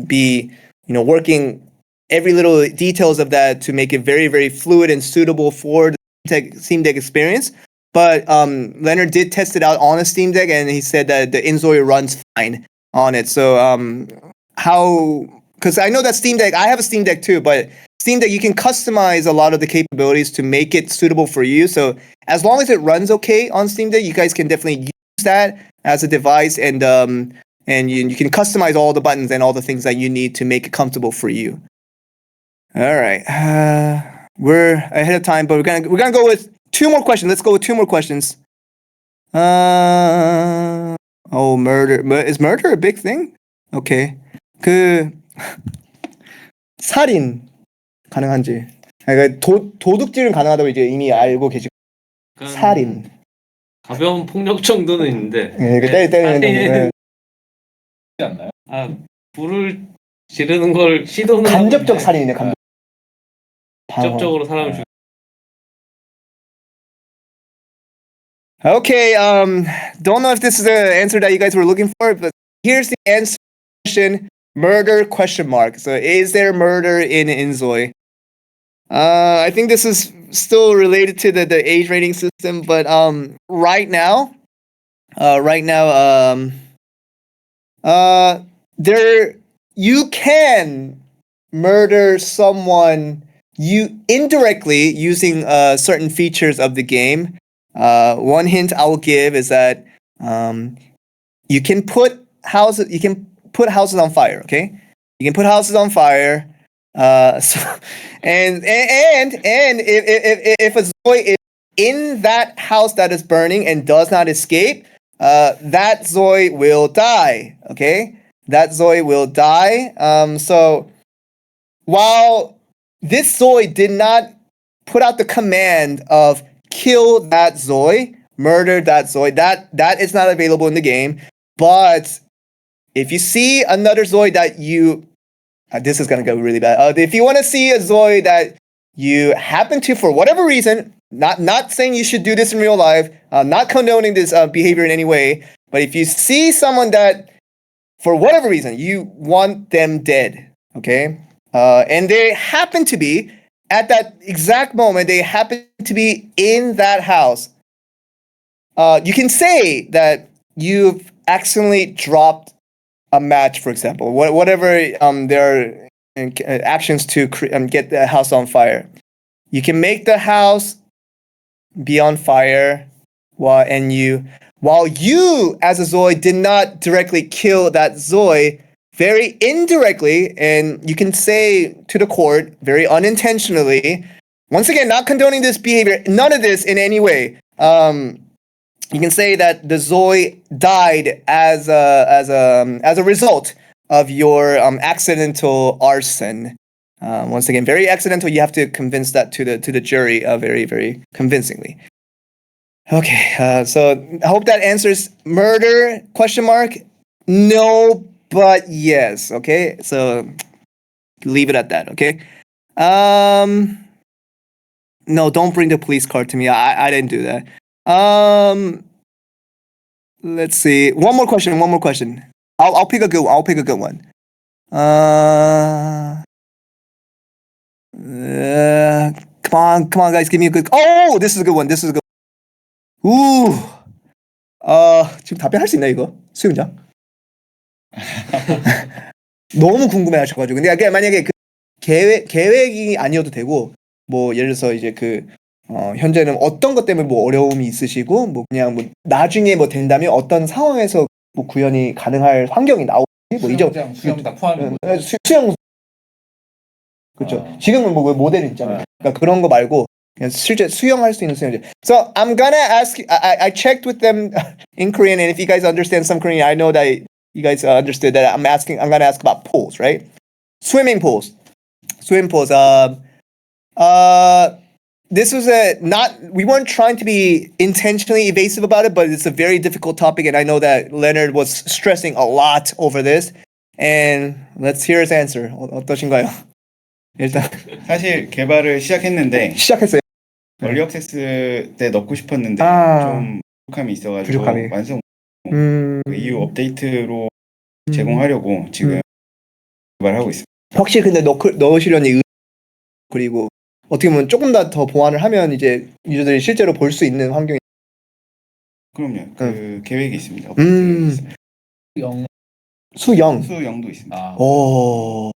be working every little details of that to make it very, very fluid and suitable for the Steam Deck experience. But Leonard did test it out on a Steam Deck, and he said that the Inzoi runs fine on it. So because I know that Steam Deck, I have a Steam Deck too, but Steam Deck, you can customize a lot of the capabilities to make it suitable for you. So as long as it runs okay on Steam Deck, you guys can definitely use that as a device, and you can customize all the buttons and all the things that you need to make it comfortable for you. All right, we're ahead of time, but we're gonna go with two more questions. Let's go with two more questions. Murder. Is murder a big thing? Okay. 살인 가능한지. 그러니까 도둑질은 가능하다고 이제 이미 알고 계시고. 살인. 가벼운 폭력 정도는 있는데. 네, 때리는 정도. 않나요? 불을 지르는 걸 시도는 간접적 살인이네. 간접적으로 사람을 죽. Okay, don't know if this is the answer that you guys were looking for, but here's the answer question. Murder question mark. So is there murder in Inzoi? I think this is still related to the age rating system, but right now there you can murder someone indirectly using certain features of the game. One hint I will give is that you can put houses on fire. Okay, you can put houses on fire. And if a Zoi is in that house that is burning and does not escape, that Zoi will die. Okay, that Zoi will die. So while this Zoi did not put out the command of kill that Zoi, murder that Zoi, that is not available in the game. But if you see another Zoi that you this is gonna go really bad. If you want to see a Zoi that you happen to, for whatever reason, not saying you should do this in real life, not condoning this behavior in any way, but if you see someone that, for whatever reason, you want them dead, okay, and they happen to be at that exact moment, they happen to be in that house, you can say that you've accidentally dropped a match, for example, whatever their actions to get the house on fire. You can make the house be on fire while you as a Zoi did not directly kill that Zoi, very indirectly, and you can say to the court very unintentionally, once again, not condoning this behavior, none of this in any way. You can say that the Zoi died as a result of your accidental arson. Once again, very accidental. You have to convince that to the jury very, very convincingly. Okay, so I hope that answers murder question mark. No, but yes. Okay, so leave it at that. Okay. No, don't bring the police car to me. I didn't do that. Let's see. One more question. I'll pick a good one. Come on, guys, give me a good. Oh, this is a good one. 지금 답변할 수 있나 이거? 수용자? 너무 궁금해하셔가지고. 근데 만약에 그 계획이 아니어도 되고, 뭐 예를 들어서 이제 그 현재는 어떤 것 때문에 뭐 어려움이 있으시고 뭐 그냥 뭐 나중에 뭐 된다면 어떤 상황에서 뭐 구현이 가능할 환경이 나오지 뭐 이제 수영 다 포함인 거죠. 수영 그렇죠. 지금은 뭐 모델 있잖아요. 그러니까 그런 거 말고 그냥 실제 수영할 수 있는 수영장. So I'm gonna ask. I checked with them in Korean, and if you guys understand some Korean, I know that you guys understood that. I'm gonna ask about pools, right? Swimming pools. Swimming pools. This was we weren't trying to be intentionally evasive about it, but it's a very difficult topic, and I know that Leonard was stressing a lot over this. And let's hear his answer. 어떠신가요? 일단 사실 개발을 시작했어요. 얼리 액세스 때 넣고 싶었는데 좀 부족함이 있어가지고 완성 그 이후 업데이트로 제공하려고 지금 개발하고 있습니다. 확실히 근데 넣으시려니 그리고 어떻게 보면 조금 더 보완을 하면 이제 유저들이 실제로 볼 수 있는 환경이 그럼요. 그 계획이 있습니다. 업데이트 수영도 있습니다. 오.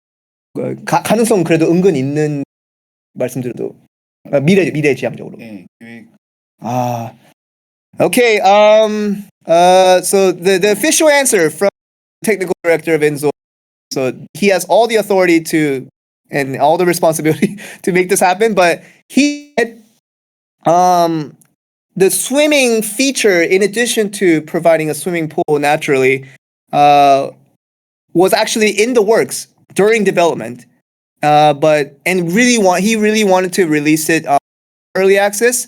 가능성 그래도 은근 있는 말씀드려도 미래 지향적으로. 네, 계획. Okay. So the official answer from technical director of Inzoi. So he has all the authority to and all the responsibility to make this happen, but he had, the swimming feature, in addition to providing a swimming pool naturally, was actually in the works during development. He really wanted to release it early access,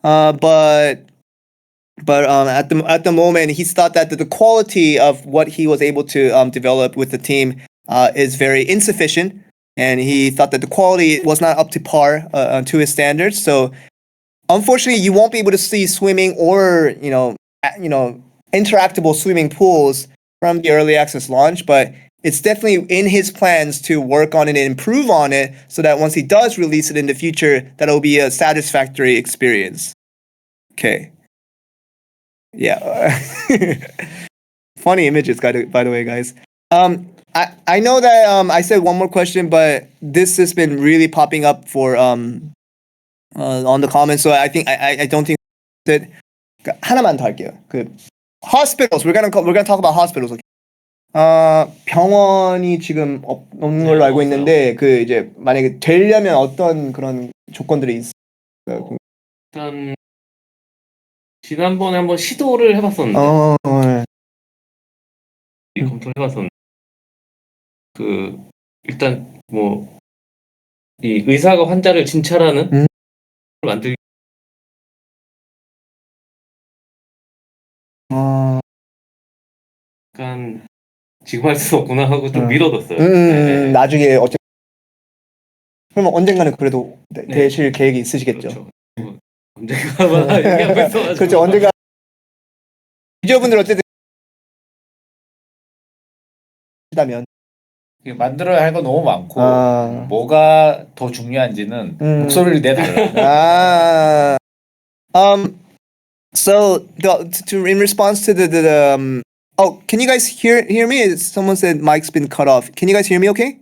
but at the moment he thought that the quality of what he was able to develop with the team is very insufficient, and he thought that the quality was not up to par to his standards. So unfortunately, you won't be able to see swimming or interactable swimming pools from the early access launch, but it's definitely in his plans to work on it and improve on it so that once he does release it in the future, that it'll be a satisfactory experience. Okay. Yeah. Funny images, by the way, guys. I know that I said one more question, but this has been really popping up for on the comments, so I think I don't think that 하나만 더 할게요. 그 hospitals. We're gonna talk about hospitals. Okay? 병원이 지금 없는 걸로 알고 있는데 그 이제 만약에 되려면 어떤 그런 조건들이 있어요? 일단 지난번에 한번 시도를 해봤었는데 검토를 해봤었는데 그 일단 뭐 이 의사가 환자를 진찰하는 걸 만들기 약간 지금 할 수 없구나 하고 좀 미뤄뒀어요. 네. 나중에 그러면 언젠가는 그래도 되실 계획이 있으시겠죠? 그렇죠. 언젠가 얘기하고 있어가지고. 그렇죠. 언젠가 유저분들 어쨌든 다면 만들어야 할 거 너무 많고 뭐가 더 중요한지는 목소리를 내달라. So in response to the oh, can you guys hear me? Someone said mic's been cut off. Can you guys hear me? Okay.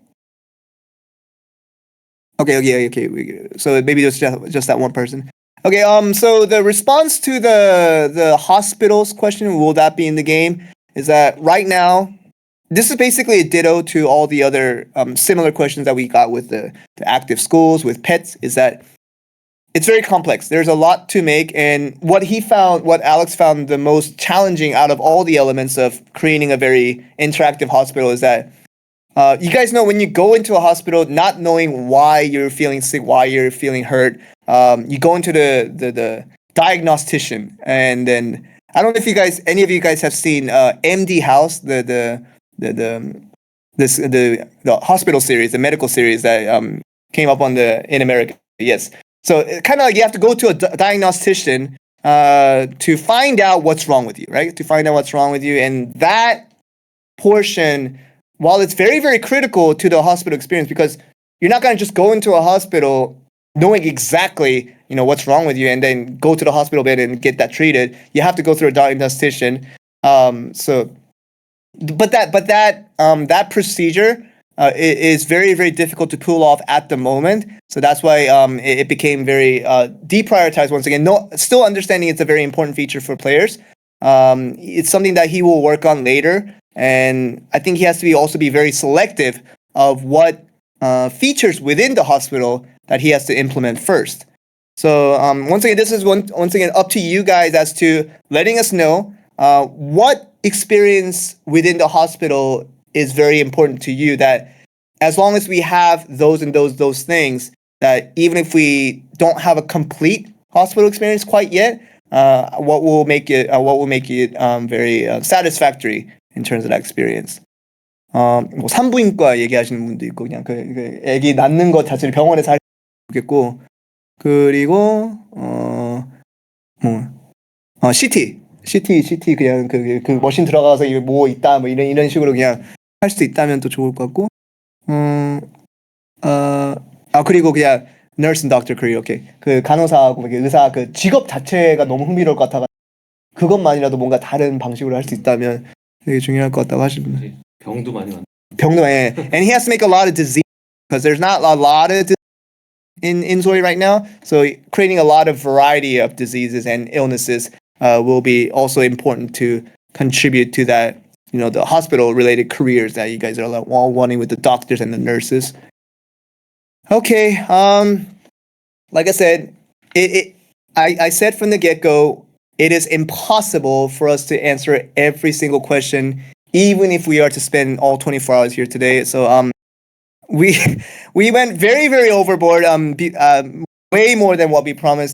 Okay. So maybe just that one person. Okay. So the response to the hospitals question, will that be in the game? Is that right now? This is basically a ditto to all the other similar questions that we got with the active schools, with pets, is that it's very complex. There's a lot to make, and what Alex found the most challenging out of all the elements of creating a very interactive hospital is that you guys know when you go into a hospital not knowing why you're feeling sick, why you're feeling hurt, you go into the diagnostician, and then I don't know if any of you guys have seen MD House, the hospital series, the medical series that came up in America. Yes. So kind of like you have to go to a diagnostician to find out what's wrong with you, right? To find out what's wrong with you. And that portion, while it's very, very critical to the hospital experience, because you're not going to just go into a hospital knowing exactly, what's wrong with you and then go to the hospital bed and get that treated. You have to go through a diagnostician. But that procedure is very, very difficult to pull off at the moment. So that's why it became very deprioritized once again. No, still understanding it's a very important feature for players. It's something that he will work on later. And I think he has to also be very selective of what features within the hospital that he has to implement first. So once again, this is once again up to you guys as to letting us know what experience within the hospital is very important to you. That as long as we have those and those things, that even if we don't have a complete hospital experience quite yet, what will make it very satisfactory in terms of that experience. 뭐 산부인과 얘기하시는 분도 있고 그냥 그 아기 낳는 것 자체를 병원에서 할 수 있겠고 그리고 CT 그냥 그 머신 들어가서 이거 뭐 있다 뭐 이런 식으로 그냥 할 수 있다면 또 좋을 것 같고 그리고 그냥 nurse and doctor career 오케이 그 간호사하고 의사 그 직업 자체가 너무 흥미로울 것 같아가 그것만이라도 뭔가 다른 방식으로 할 수 있다면 되게 중요할 것 같다고 하시면 병도 많이 많. and he has to make a lot of disease because there's not a lot of in Inzoi right now, so creating a lot of variety of diseases and illnesses will be also important to contribute to that, you know, the hospital related careers that you guys are all wanting with the doctors and the nurses. Okay, like I said, I said from the get-go, it is impossible for us to answer every single question, even if we are to spend all 24 hours here today. So we went very, very overboard, way more than what we promised.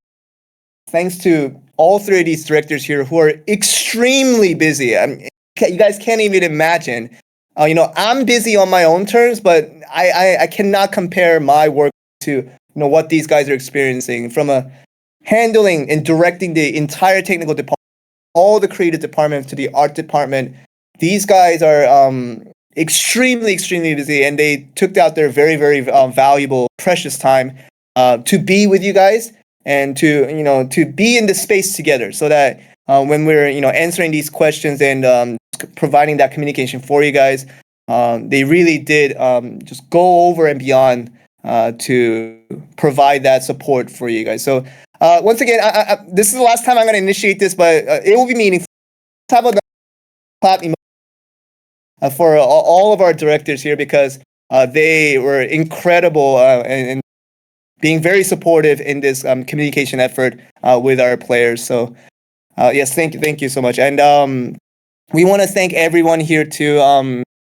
Thanks to all three of these directors here who are extremely busy. You guys can't even imagine. You know, I'm busy on my own terms, but I cannot compare my work to, you know, what these guys are experiencing from handling and directing the entire technical department, all the creative department to the art department. These guys are extremely, extremely busy, and they took out their very, very valuable, precious time to be with you guys and to, you know, to be in the space together, so that when we're, you know, answering these questions and providing that communication for you guys, they really did just go over and beyond to provide that support for you guys. So once again, this is the last time I'm going to initiate this, but it will be meaningful. Let's have a clap emoji for all of our directors here, because they were incredible and being very supportive in this communication effort with our players. So yes, thank you so much. And we want to thank everyone here too.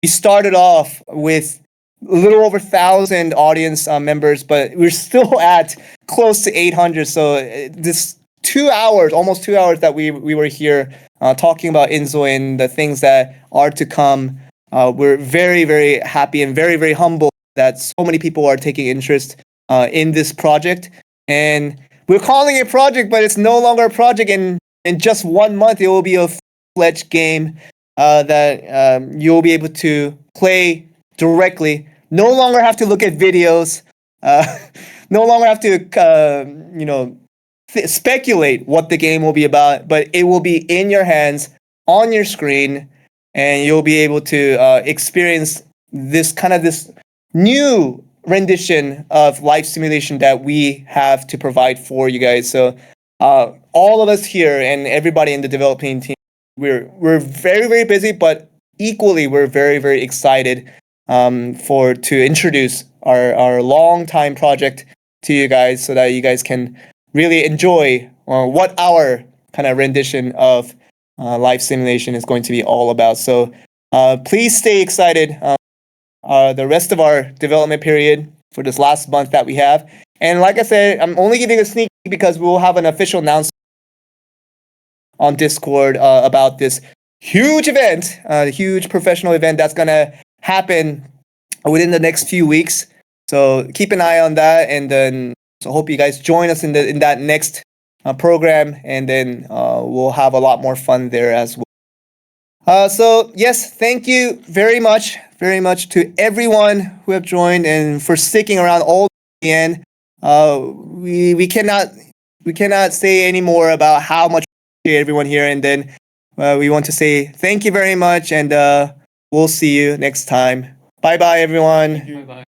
We started off with a little over 1,000 audience members, but we're still at close to 800. So this 2 hours, almost 2 hours that we were here talking about Inzoi and the things that are to come, we're very, very happy and very, very humble that so many people are taking interest in this project. And we're calling it a project, but it's no longer a project. In just 1 month, it will be a full-fledged game that you'll be able to play directly. No longer have to look at videos. No longer have to, speculate what the game will be about. But it will be in your hands, on your screen, and you'll be able to experience this new rendition of life simulation that we have to provide for you guys. So all of us here and everybody in the developing team, we're very, very busy, but equally we're very, very excited to introduce our long time project to you guys, so that you guys can really enjoy what our kind of rendition of life simulation is going to be all about. So please stay excited the rest of our development period for this last month that we have. And like I said, I'm only giving a sneak peek because we'll have an official announcement on Discord about this huge event, the huge professional event that's going to happen within the next few weeks. So keep an eye on that, and then so hope you guys join us in that next program, and then we'll have a lot more fun there as well. So yes, thank you very much to everyone who have joined and for sticking around all the end. We cannot say any more about how much we appreciate everyone here, and then we want to say thank you very much, and we'll see you next time. Bye bye everyone. 바이바이.